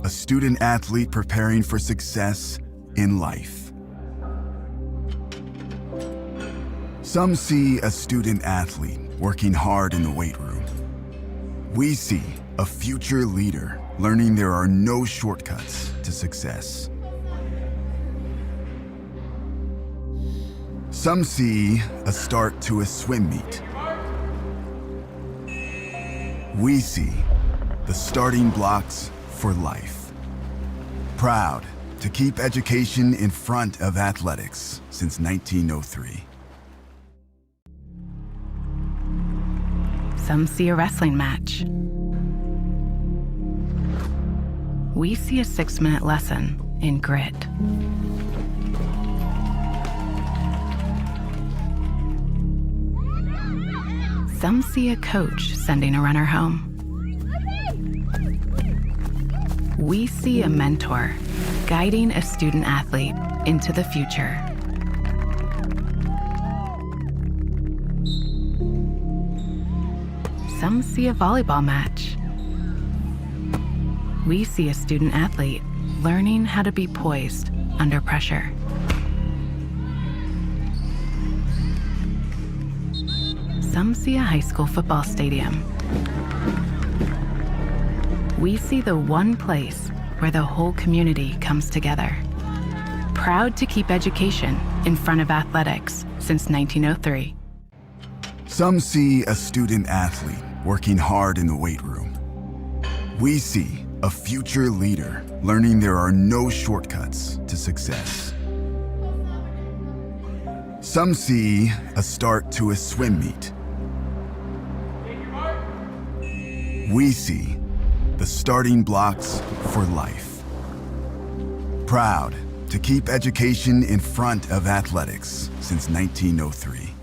a student athlete preparing for success in life. Some see a student athlete working hard in the weight room. We see a future leader learning there are no shortcuts to success. Some see a start to a swim meet. We see the starting blocks for life. Proud to keep education in front of athletics since 1903. Some see a wrestling match. We see a 6-minute lesson in grit. Some see a coach sending a runner home. We see a mentor guiding a student athlete into the future. Some see a volleyball match. We see a student athlete learning how to be poised under pressure. Some see a high school football stadium. We see the one place where the whole community comes together. Proud to keep education in front of athletics since 1903. Some see a student athlete working hard in the weight room. We see a future leader learning there are no shortcuts to success. Some see a start to a swim meet. We see the starting blocks for life. Proud to keep education in front of athletics since 1903.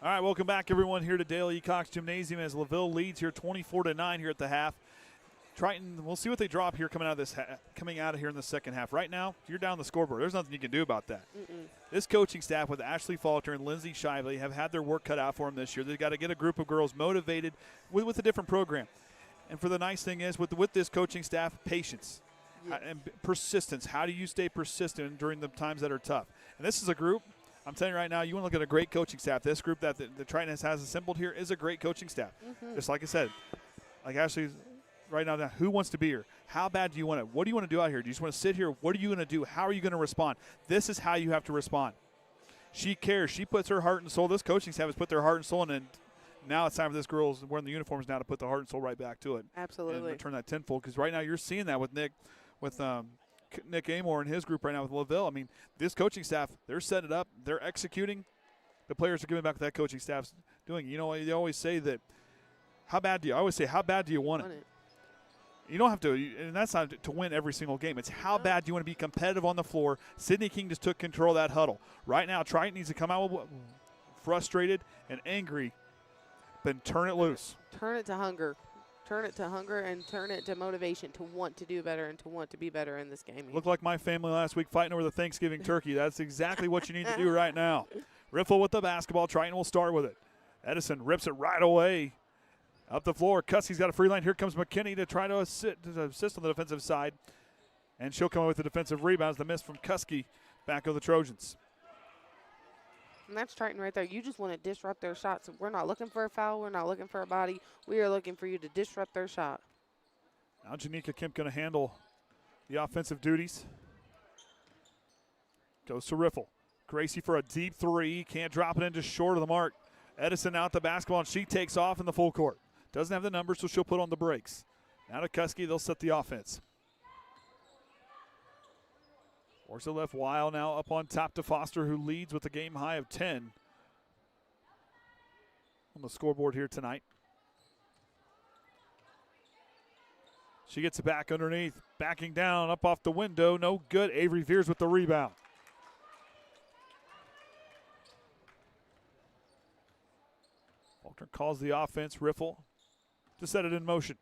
All right, welcome back, everyone, here to Dale E. Cox Gymnasium as LaVille leads here 24-9 here at the half. Triton, we'll see what they drop here coming out of here in the second half. Right now, you're down the scoreboard. There's nothing you can do about that. This coaching staff with Ashli Faulkner and Lindsay Shively have had their work cut out for them this year. They've got to get a group of girls motivated with a different program. And for the nice thing is, with this coaching staff, patience and persistence. How do you stay persistent during the times that are tough? And this is a group, I'm telling you right now, you want to look at a great coaching staff. This group that the Triton has assembled here is a great coaching staff. Just like I said, like Ashley's right now, who wants to be here? How bad do you want it? What do you want to do out here? Do you just want to sit here? What are you going to do? How are you going to respond? This is how you have to respond. She cares. She puts her heart and soul. This coaching staff has put their heart and soul in, and now it's time for this girl's wearing the uniforms now to put the heart and soul right back to it. Absolutely. And return that tenfold, because right now you're seeing that with Nick Amor and his group right now with LaVille. I mean, this coaching staff, they're setting it up. They're executing. The players are giving back what that coaching staff's doing. You know, they always say that, I always say, how bad do you want it? You don't have to, and that's not to win every single game. It's how bad do you want to be competitive on the floor. Sydney King just took control of that huddle. Right now, Triton needs to come out frustrated and angry, but turn it loose. Turn it to hunger. Turn it to hunger and turn it to motivation to want to do better and to want to be better in this game. Looked like my family last week fighting over the Thanksgiving turkey. That's exactly what you need to do right now. Riffle with the basketball. Triton will start with it. Edison rips it right away. Up the floor, Cuskey's got a free line. Here comes McKinney to try to assist on the defensive side. And she'll come away with the defensive rebounds. The miss from Cuskey. Back of the Trojans. And that's Triton right there. You just want to disrupt their shots. We're not looking for a foul. We're not looking for a body. We are looking for you to disrupt their shot. Now Janika Kemp going to handle the offensive duties. Goes to Riffle. Gracie for a deep three. Can't drop it in, just short of the mark. Edison out the basketball, and she takes off in the full court. Doesn't have the numbers, so she'll put on the brakes. Now to Cuskey, they'll set the offense. Works it left Weil now up on top to Foster, who leads with a game high of 10 on the scoreboard here tonight. She gets it back underneath, backing down, up off the window, no good. Avery Veers with the rebound. Faulkner calls the offense. Riffle to set it in motion.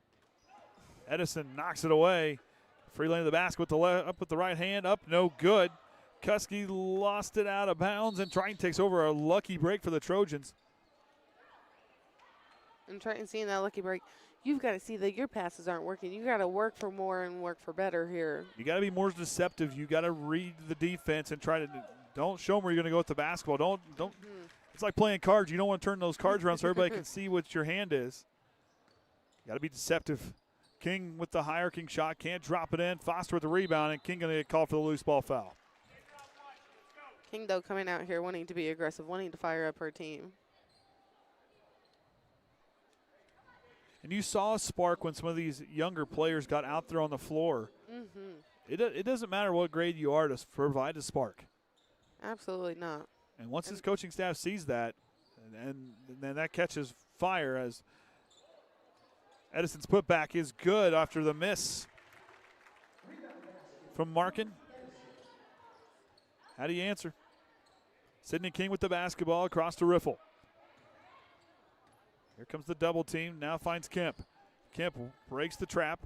Edison knocks it away. Free lane of the basket with the up with the right hand. Up, no good. Cuskey lost it out of bounds, and Triton takes over. A lucky break for the Trojans. And Triton seeing that lucky break, you've got to see that your passes aren't working. You got to work for more and work for better here. You got to be more deceptive. You got to read the defense and try to don't show them where you're going to go with the basketball. Don't. It's like playing cards. You don't want to turn those cards around so everybody can see what your hand is. You got to be deceptive. King with the higher King shot. Can't drop it in. Foster with the rebound, and King going to get called for the loose ball foul. King, though, coming out here wanting to be aggressive, wanting to fire up her team. And you saw a spark when some of these younger players got out there on the floor. It doesn't matter what grade you are to provide a spark. Absolutely not. And once his coaching staff sees that, and then that catches fire as Edison's putback is good after the miss from Markin. How do you answer? Sydney King with the basketball across to Riffle. Here comes the double team. Now finds Kemp. Kemp breaks the trap.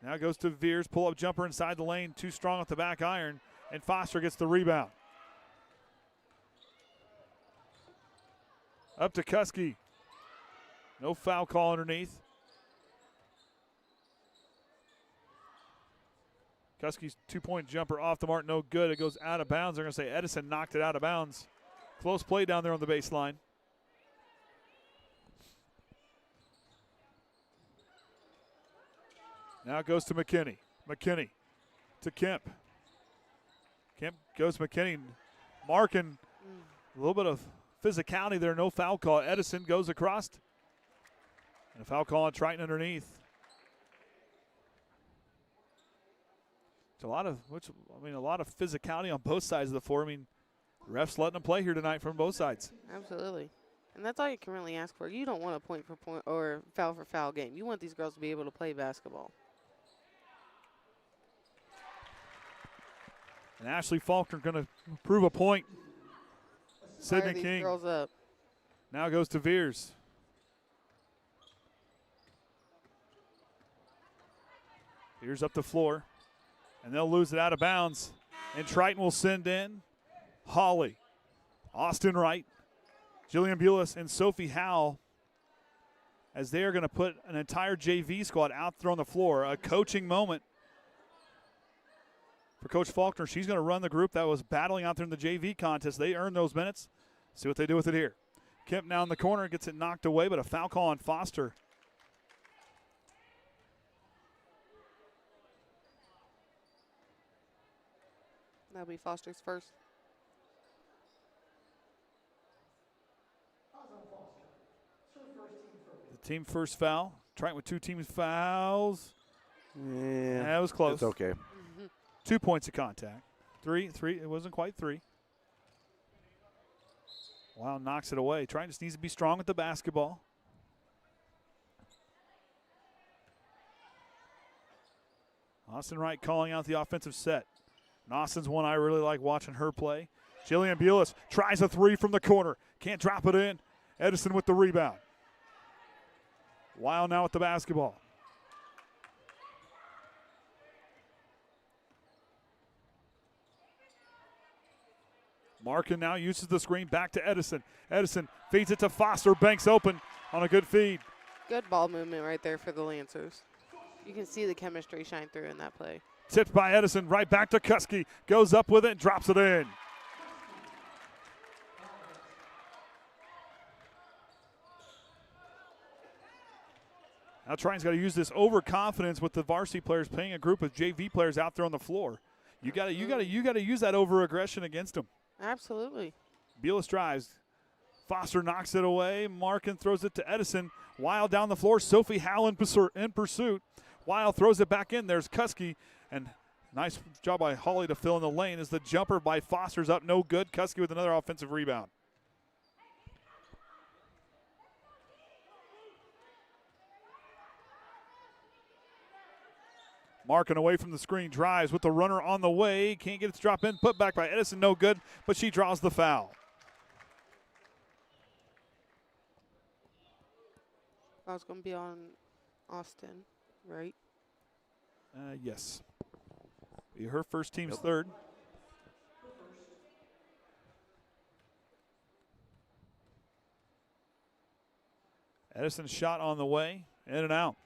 Now goes to Veers. Pull-up jumper inside the lane. Too strong with the back iron. And Foster gets the rebound. Up to Cuskey. No foul call underneath. Cuskey's two-point jumper off the mark, no good. It goes out of bounds. They're going to say Edison knocked it out of bounds. Close play down there on the baseline. Now it goes to McKinney. McKinney to Kemp. Kemp goes to McKinney. Marking a little bit of physicality there, no foul call. Edison goes across. And a foul call on Triton underneath. It's a lot of physicality on both sides of the floor. I mean, refs letting them play here tonight from both sides. Absolutely. And that's all you can really ask for. You don't want a point for point or foul for foul game. You want these girls to be able to play basketball. And Ashli Faulkner going to prove a point. Sydney Fire King. these girls up. Now goes to Veers. Veers up the floor. And they'll lose it out of bounds. And Triton will send in Holly, Austin Wright, Jillian Bulis, and Sophie Howell, as they are going to put an entire JV squad out there on the floor. A coaching moment for Coach Faulkner. She's going to run the group that was battling out there in the JV contest. They earned those minutes. See what they do with it here. Kemp now in the corner, gets it knocked away, but a foul call on Foster. That'll be Foster's first. The team first foul. Triton with 2 team fouls. Yeah, that was close. It's okay. 2 points of contact. Three. It wasn't quite 3. Wow, knocks it away. Triton just needs to be strong with the basketball. Austin Wright calling out the offensive set. And Austin's one I really like watching her play. Jillian Bulis tries a 3 from the corner. Can't drop it in. Edison with the rebound. Weil now with the basketball. Markin now uses the screen back to Edison. Edison feeds it to Foster. Banks open on a good feed. Good ball movement right there for the Lancers. You can see the chemistry shine through in that play. Tipped by Edison, right back to Kuski. Goes up with it and drops it in. Now Triton's got to use this overconfidence with the varsity players playing a group of JV players out there on the floor. You got to use that over-aggression against them. Absolutely. Bulis drives. Foster knocks it away. Markin throws it to Edison. Weil down the floor. Sophie Howell in pursuit. Weil throws it back in. There's Kuski. And nice job by Holly to fill in the lane as the jumper by Foster's up. No good. Kuski with another offensive rebound. Markin away from the screen, drives with the runner on the way. Can't get it to drop in. Put back by Edison, no good, but she draws the foul. I was going to be on Austin, right? Yes. Be her first team's third. Edison's shot on the way, in and out.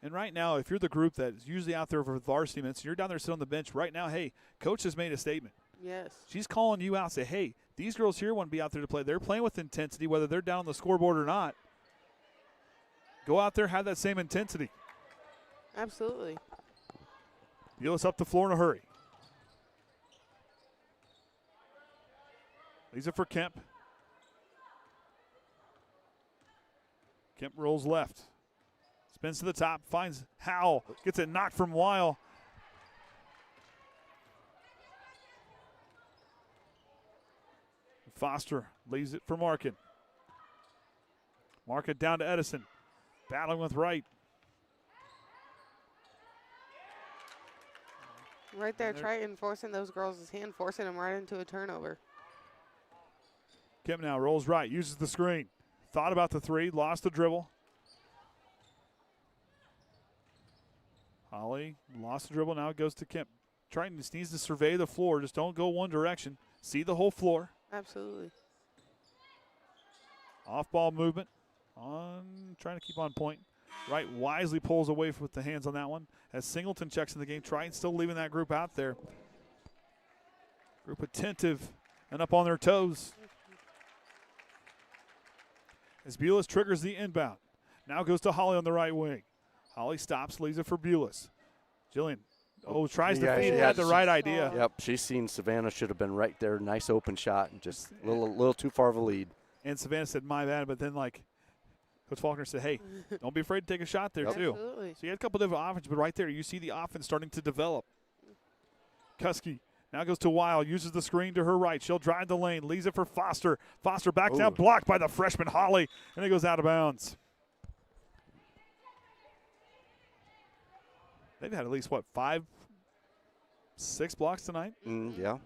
And right now, if you're the group that's usually out there for varsity minutes, you're down there sitting on the bench right now, hey, coach has made a statement. Yes. She's calling you out, say, hey, these girls here want to be out there to play. They're playing with intensity, whether they're down on the scoreboard or not. Go out there, have that same intensity. Absolutely. Bulis up the floor in a hurry. Leaves it for Kemp. Kemp rolls left. Spins to the top, finds Howell, gets it knocked from Weil. Foster leaves it for Markin. Markin down to Edison, battling with Wright. Right there, Triton forcing those girls' hand, forcing them right into a turnover. Kemp now rolls right, uses the screen. Thought about the 3, lost the dribble. Holly lost the dribble, now it goes to Kemp. Triton just needs to survey the floor. Just don't go one direction. See the whole floor. Absolutely. Off-ball movement. Trying to keep on point. Wright wisely pulls away with the hands on that one. As Singleton checks in the game, Triton still leaving that group out there. Group attentive and up on their toes. As Bulis triggers the inbound. Now goes to Holly on the right wing. Holly stops, leaves it for Bulis. Jillian, tries to feed. Had the right idea. Yep, she's seen Savannah should have been right there. Nice open shot and just a little too far of a lead. And Savannah said, my bad, but then Coach Faulkner said, hey, don't be afraid to take a shot there too. Absolutely. So you had a couple different offenses, but right there you see the offense starting to develop. Kuski now goes to Weil, uses the screen to her right. She'll drive the lane, leaves it for Foster. Foster back down, blocked by the freshman Holly, and it goes out of bounds. They've had at least, 5, 6 blocks tonight? Yeah.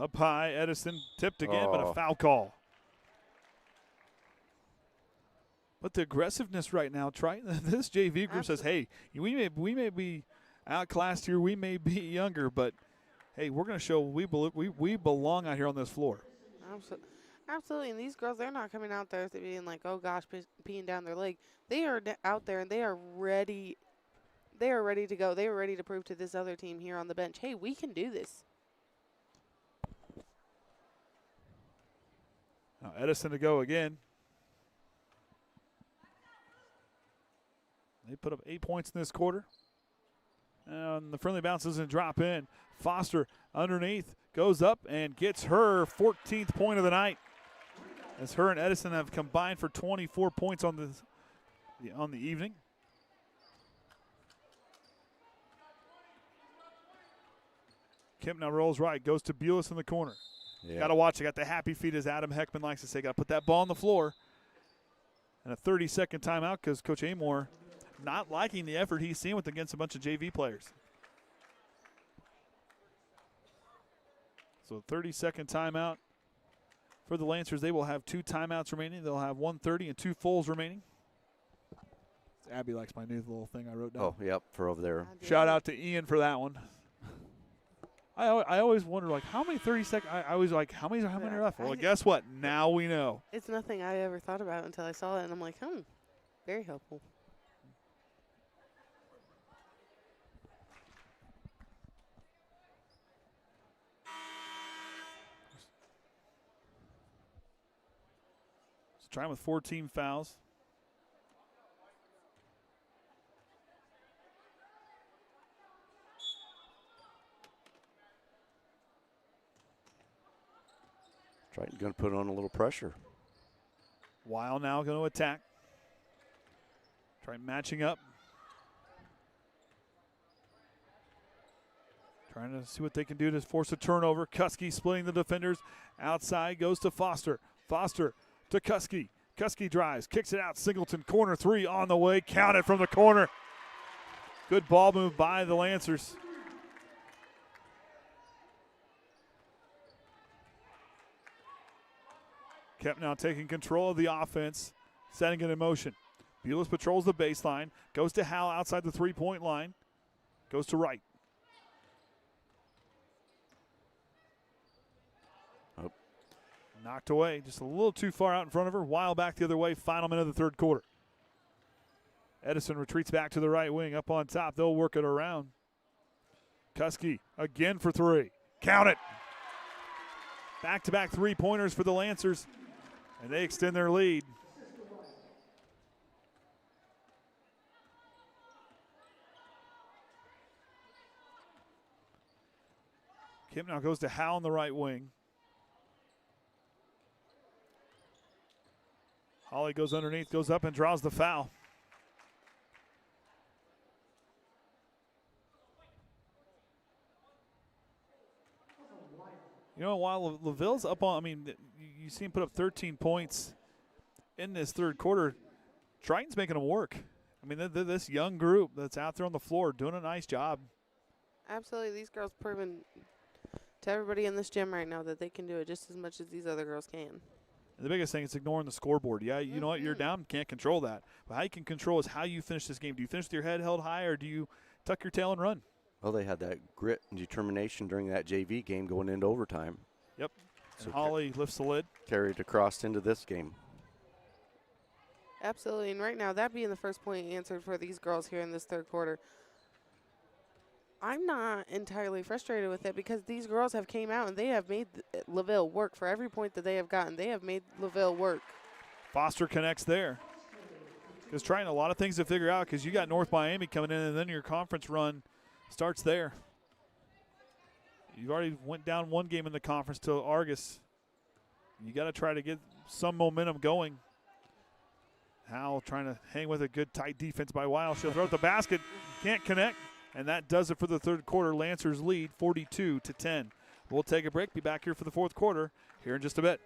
Up high, Edison tipped again, but a foul call. But the aggressiveness right now, Triton, this JV group says, hey, we may be outclassed here, we may be younger, but hey, we're going to show we belong out here on this floor. Absolutely. And these girls, they're not coming out there being like, oh gosh, peeing down their leg. They are out there and they are ready. They are ready to go. They are ready to prove to this other team here on the bench, hey, we can do this. Now Edison to go again. They put up 8 points in this quarter. And the friendly bounce doesn't drop in. Foster underneath, goes up and gets her 14th point of the night. As her and Edison have combined for 24 points on the evening. Kemp now rolls right, goes to Bulis in the corner. Yeah. Got to watch it. Got the happy feet, as Adam Heckman likes to say. Got to put that ball on the floor. And a 30-second timeout because Coach Amor not liking the effort he's seen against a bunch of JV players. So 30-second timeout for the Lancers. They will have 2 timeouts remaining. They'll have 1:30 and 2 fulls remaining. Abby likes my new little thing I wrote down. Oh, yep, for over there. Shout out to Ian for that one. I always wonder, like, how many 30-second, I was like, how many are left? Well, guess what? Now we know. It's nothing I ever thought about until I saw it, and I'm like, very helpful. So trying with 4 team fouls. Triton going to put on a little pressure. Weil now going to attack. Triton matching up. Trying to see what they can do to force a turnover. Kuski splitting the defenders. Outside goes to Foster. Foster to Kuski. Kuski drives, kicks it out. Singleton, corner 3 on the way. Counted from the corner. Good ball move by the Lancers. Kemp now taking control of the offense, setting it in motion. Bulis patrols the baseline, goes to Hal outside the 3-point line, goes to right. Oh. Knocked away, just a little too far out in front of her. Weil back the other way, final minute of the third quarter. Edison retreats back to the right wing, up on top. They'll work it around. Kuski again for 3. Count it. Back-to-back 3-pointers for the Lancers. And they extend their lead. Kim now goes to Hal on the right wing. Holly goes underneath, goes up and draws the foul. You know, while LaVille's up on, I mean, you see him put up 13 points in this third quarter. Triton's making them work. I mean, this young group that's out there on the floor doing a nice job. Absolutely. These girls proving to everybody in this gym right now that they can do it just as much as these other girls can. And the biggest thing is ignoring the scoreboard. Yeah, you know what? You're down, can't control that. But how you can control is how you finish this game. Do you finish with your head held high, or do you tuck your tail and run? Well, they had that grit and determination during that JV game going into overtime. Yep. So Holly lifts the lid. Carried across into this game. Absolutely. And right now, that being the first point answered for these girls here in this third quarter, I'm not entirely frustrated with it because these girls have came out and they have made LaVille work for every point that they have gotten. They have made LaVille work. Foster connects there. Just trying a lot of things to figure out because you got North Miami coming in and then your conference run starts there. You've already went down one game in the conference to Argus. You got to try to get some momentum going. Howell trying to hang with a good tight defense by Weil. She'll throw at the basket, can't connect, and that does it for the third quarter. Lancers lead 42-10. We'll take a break, be back here for the fourth quarter here in just a bit.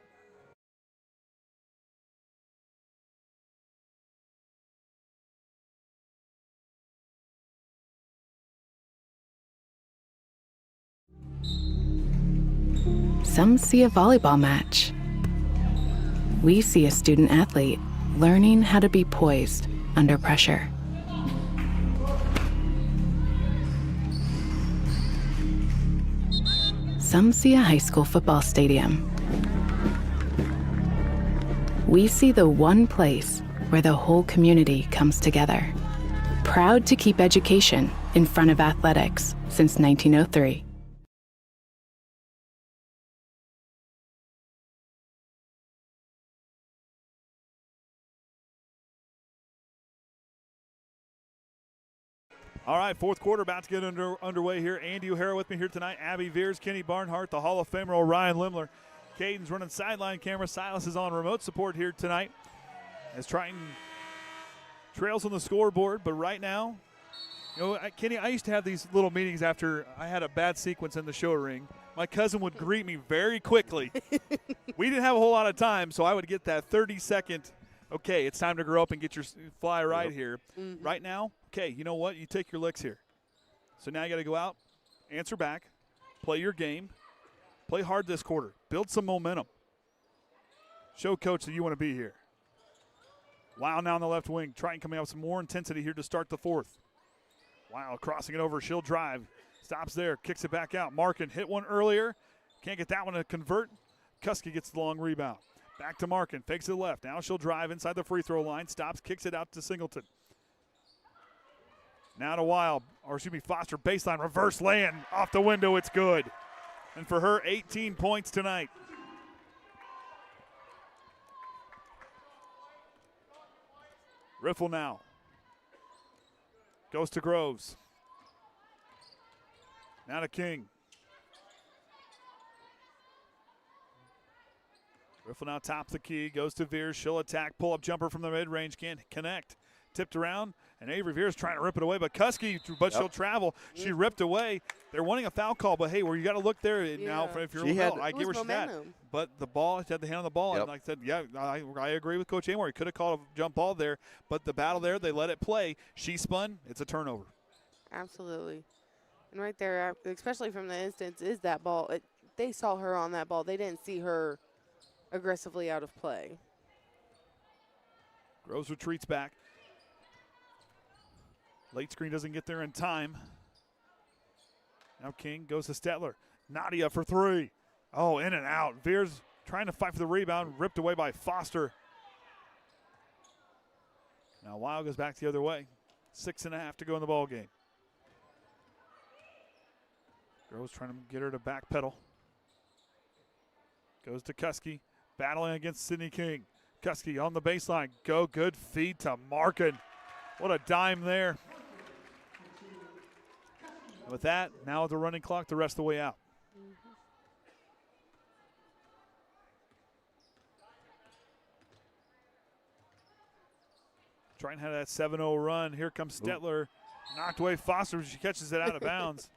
Some see a volleyball match. We see a student athlete learning how to be poised under pressure. Some see a high school football stadium. We see the one place where the whole community comes together. Proud to keep education in front of athletics since 1903. All right, fourth quarter about to get underway here. Andy O'Hara with me here tonight. Abby Veers, Kenny Barnhart, the Hall of Famer Orion Limler. Caden's running sideline camera. Silas is on remote support here tonight as Triton trails on the scoreboard. But right now, Kenny, I used to have these little meetings after I had a bad sequence in the show ring. My cousin would greet me very quickly. We didn't have a whole lot of time, so I would get that 30-second, okay, it's time to grow up and get your fly right here. Mm-hmm. Right now, okay, you know what? You take your licks here. So now you got to go out, answer back, play your game, play hard this quarter, build some momentum. Show coach that you want to be here. Wow, now on the left wing, Triton coming out with some more intensity here to start the fourth. Wow, crossing it over, she'll drive. Stops there, kicks it back out. Markin hit one earlier. Can't get that one to convert. Kuski gets the long rebound. Back to Markin, fakes it left. Now she'll drive inside the free throw line. Stops, kicks it out to Singleton. Now to Foster, baseline, reverse land. Off the window, it's good. And for her, 18 points tonight. Riffle now. Goes to Groves. Now to King. Riffle now tops the key, goes to Veers. She'll attack, pull-up jumper from the mid-range, can't connect. Tipped around, and Avery Veers trying to rip it away, but Kuski, she'll travel. She ripped away. They're wanting a foul call, but hey, you got to look there now. If you're LaVille, I get where she's at. But the ball, she had the hand on the ball, and like I said, I agree with Coach Amor. He could have called a jump ball there, but the battle there, they let it play. She spun. It's a turnover. Absolutely. And right there, especially from the instance, is that ball. They saw her on that ball. They didn't see her aggressively out of play. Groves retreats back. Late screen doesn't get there in time. Now King goes to Stetler. Nadia for three. Oh, in and out. Veers trying to fight for the rebound. Ripped away by Foster. Now Wild goes back the other way. 6.5 to go in the ball game. Groves trying to get her to backpedal. Goes to Kuski. Battling against Sydney King. Kuski on the baseline. Good feed to Markin. What a dime there. With that, now with the running clock, the rest of the way out. Triton had that 7-0 run. Here comes Stetler. Knocked away Foster. She catches it out of bounds.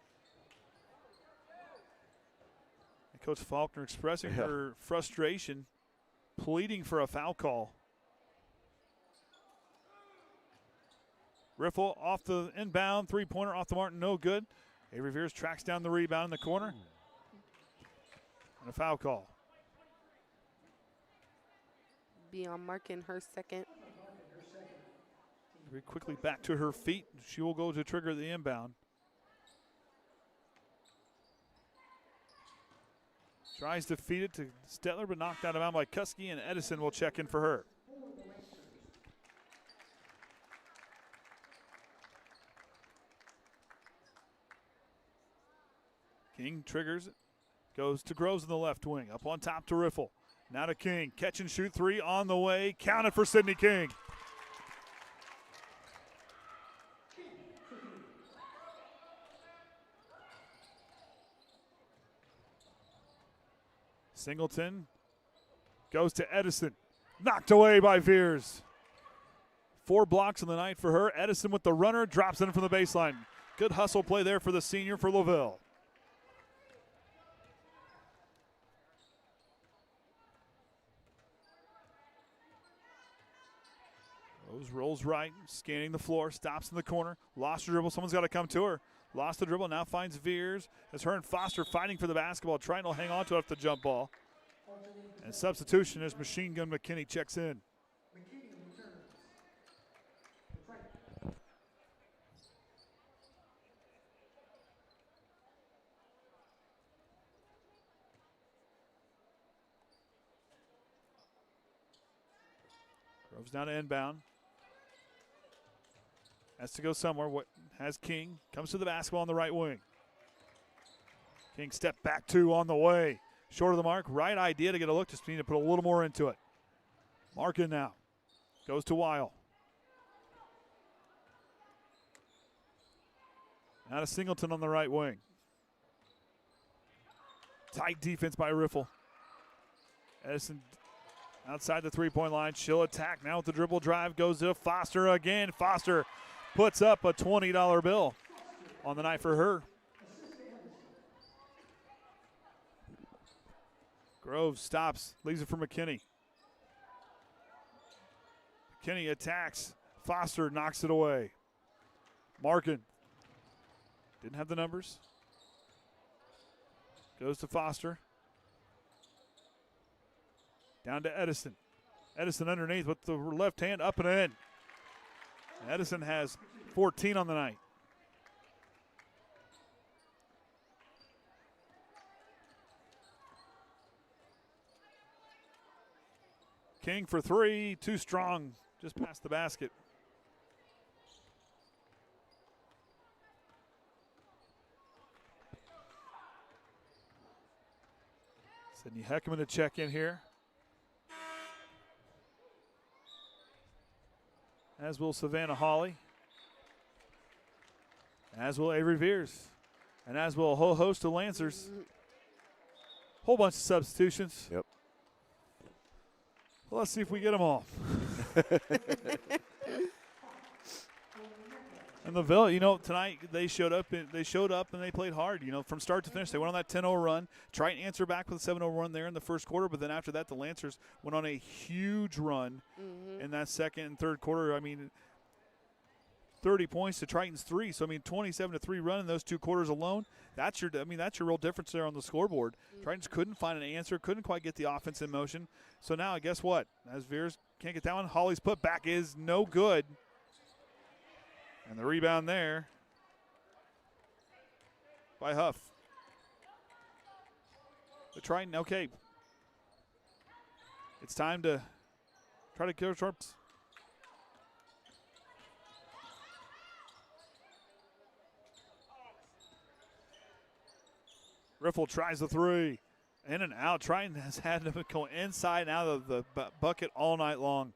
And Coach Faulkner expressing her frustration, pleading for a foul call. Riffle off the inbound, three-pointer off the Martin, no good. Avery Veers tracks down the rebound in the corner. And a foul call. Beyond Markin, her second. Very quickly back to her feet. She will go to trigger the inbound. Tries to feed it to Stetler, but knocked out of bounds by Kuski, and Edison will check in for her. King triggers, goes to Groves in the left wing. Up on top to Riffle. Now to King. Catch and shoot three on the way. Counted for Sydney King. Singleton goes to Edison. Knocked away by Veers. 4 blocks in the night for her. Edison with the runner. Drops in from the baseline. Good hustle play there for the senior for LaVille. Rose rolls right, scanning the floor, stops in the corner, lost her dribble. Someone's got to come to her. Lost the dribble, now finds Veers. As her and Foster fighting for the basketball. Triton will hang on to it off the jump ball. And substitution as Machine Gun McKinney checks in. Groves down to inbound. Has to go somewhere. What has King? Comes to the basketball on the right wing. King step back two on the way. Short of the mark. Right idea to get a look. Just need to put a little more into it. Markin now. Goes to Weil. Now to Singleton on the right wing. Tight defense by Riffle. Edison outside the three-point line. She'll attack now with the dribble drive. Goes to Foster again. Foster puts up a $20 bill on the night for her. Groves stops, leaves it for McKinney. McKinney attacks. Foster knocks it away. Markin didn't have the numbers. Goes to Foster. Down to Edison. Edison underneath with the left hand up and in. Edison has 14 on the night. King for three, too strong, just past the basket. Sydney Heckman to check in here. As will Savannah Hawley. As will Avery Veers. And as will a whole host of Lancers. Whole bunch of substitutions. Yep. Well, let's see if we get them all. And LaVille, you know, tonight they showed up and they played hard, you know, from start to finish. They went on that 10-0 run. Triton answered back with a 7-0 run there in the first quarter, but then after that the Lancers went on a huge run in that second and third quarter. I mean, 30 points to Triton's 3. So I mean, 27-3 run in those two quarters alone. That's your real difference there on the scoreboard. Triton's couldn't find an answer, couldn't quite get the offense in motion. So now guess what? As Veers can't get that one, Hawley's putback is no good. And the rebound there by Huff. The Triton, okay. It's time to try to kill Sharps. Riffle tries the three. In and out. Triton has had to go inside and out of the bucket all night long.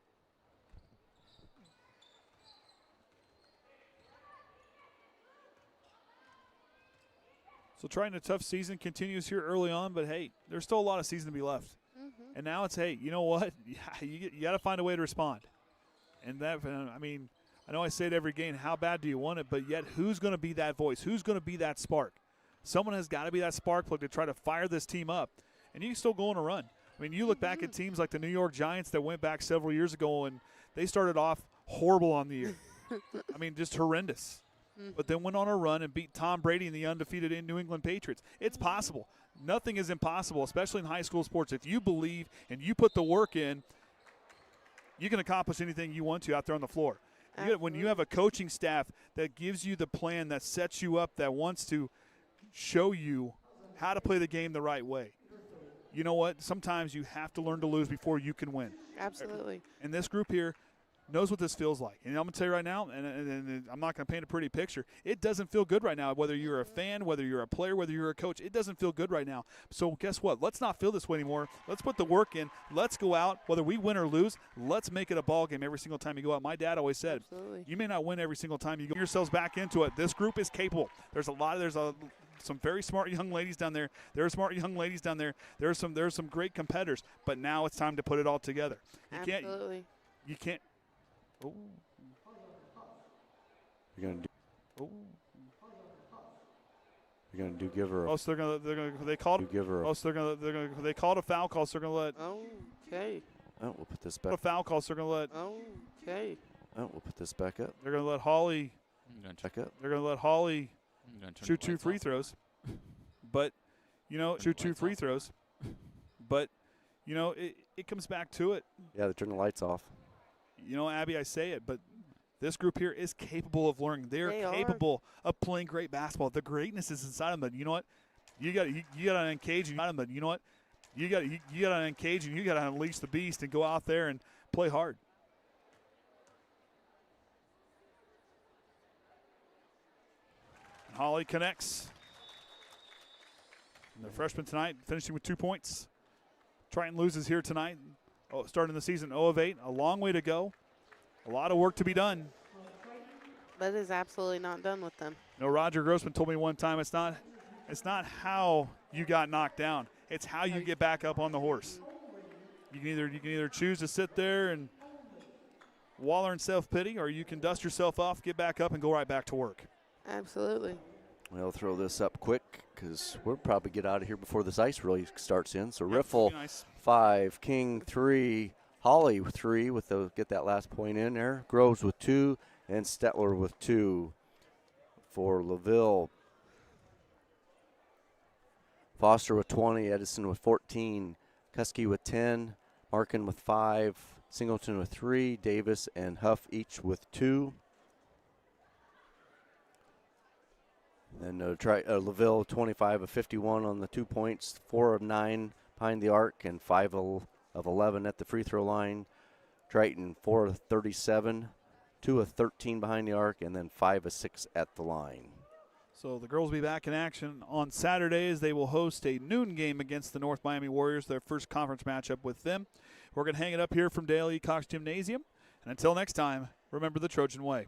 So Triton, a tough season continues here early on, but hey, there's still a lot of season to be left. And now it's, hey, you know what? You got to find a way to respond. And that, I mean, I know I say it every game, how bad do you want it? But yet, who's going to be that voice? Who's going to be that spark? Someone has got to be that spark plug to try to fire this team up. And you can still go on a run. I mean, you look back at teams like the New York Giants that went back several years ago, and they started off horrible on the year. I mean, just horrendous. But then went on a run and beat Tom Brady and the undefeated New England Patriots. It's possible. Nothing is impossible, especially in high school sports. If you believe and you put the work in, you can accomplish anything you want to out there on the floor. When you have a coaching staff that gives you the plan, that sets you up, that wants to show you how to play the game the right way. You know what? Sometimes you have to learn to lose before you can win. Absolutely. And this group here knows what this feels like. And I'm going to tell you right now, and I'm not going to paint a pretty picture, it doesn't feel good right now, whether you're a fan, whether you're a player, whether you're a coach. It doesn't feel good right now. So guess what? Let's not feel this way anymore. Let's put the work in. Let's go out. Whether we win or lose, let's make it a ball game every single time you go out. My dad always said, you may not win every single time you go yourselves back into it. This group is capable. There's some very smart young ladies down there. There are smart young ladies down there. There's some great competitors. But now it's time to put it all together. Absolutely. You can't. Oh. You're gonna do. Oh. You're gonna do give her. Oh, so they called. Give her. Oh, so they called a foul call. So they're gonna let. Okay. Oh, we'll put this back. A foul call. So they're gonna let. Okay. Oh, we'll put this back up. They're gonna let Hawley. Back up. They're gonna let Hawley shoot 2 free throws. But, shoot 2 free throws. But, it comes back to it. Yeah, they turn the lights off. Abby, I say it, but this group here is capable of learning. They're capable of playing great basketball. The greatness is inside them. But you know what? You got to engage them. But you know what? You got to engage and you got to unleash the beast and go out there and play hard. And Holly connects. And the freshman tonight finishing with 2 points. Triton loses here tonight. Starting the season 0 of 8. A long way to go. A lot of work to be done. But it's absolutely not done with them. Roger Grossman told me one time it's not how you got knocked down. It's how you get back up on the horse. You can either choose to sit there and waller in self-pity, or you can dust yourself off, get back up, and go right back to work. Absolutely. We'll throw this up quick because we'll probably get out of here before this ice really starts in. So Riffle, nice. 5, King 3, Holly 3 get that last point in there. Groves with 2, and Stetler with 2 for LaVille. Foster with 20, Edison with 14, Kuski with 10, Markin with 5, Singleton with 3, Davis and Huff each with 2. Then LaVille 25 of 51 on the 2 points, 4 of 9 behind the arc, and 5 of 11 at the free throw line. Triton 4 of 37, 2 of 13 behind the arc, and then 5 of 6 at the line. So the girls will be back in action on Saturday as they will host a noon game against the North Miami Warriors, their first conference matchup with them. We're going to hang it up here from Dale E. Cox Gymnasium. And until next time, remember the Trojan way.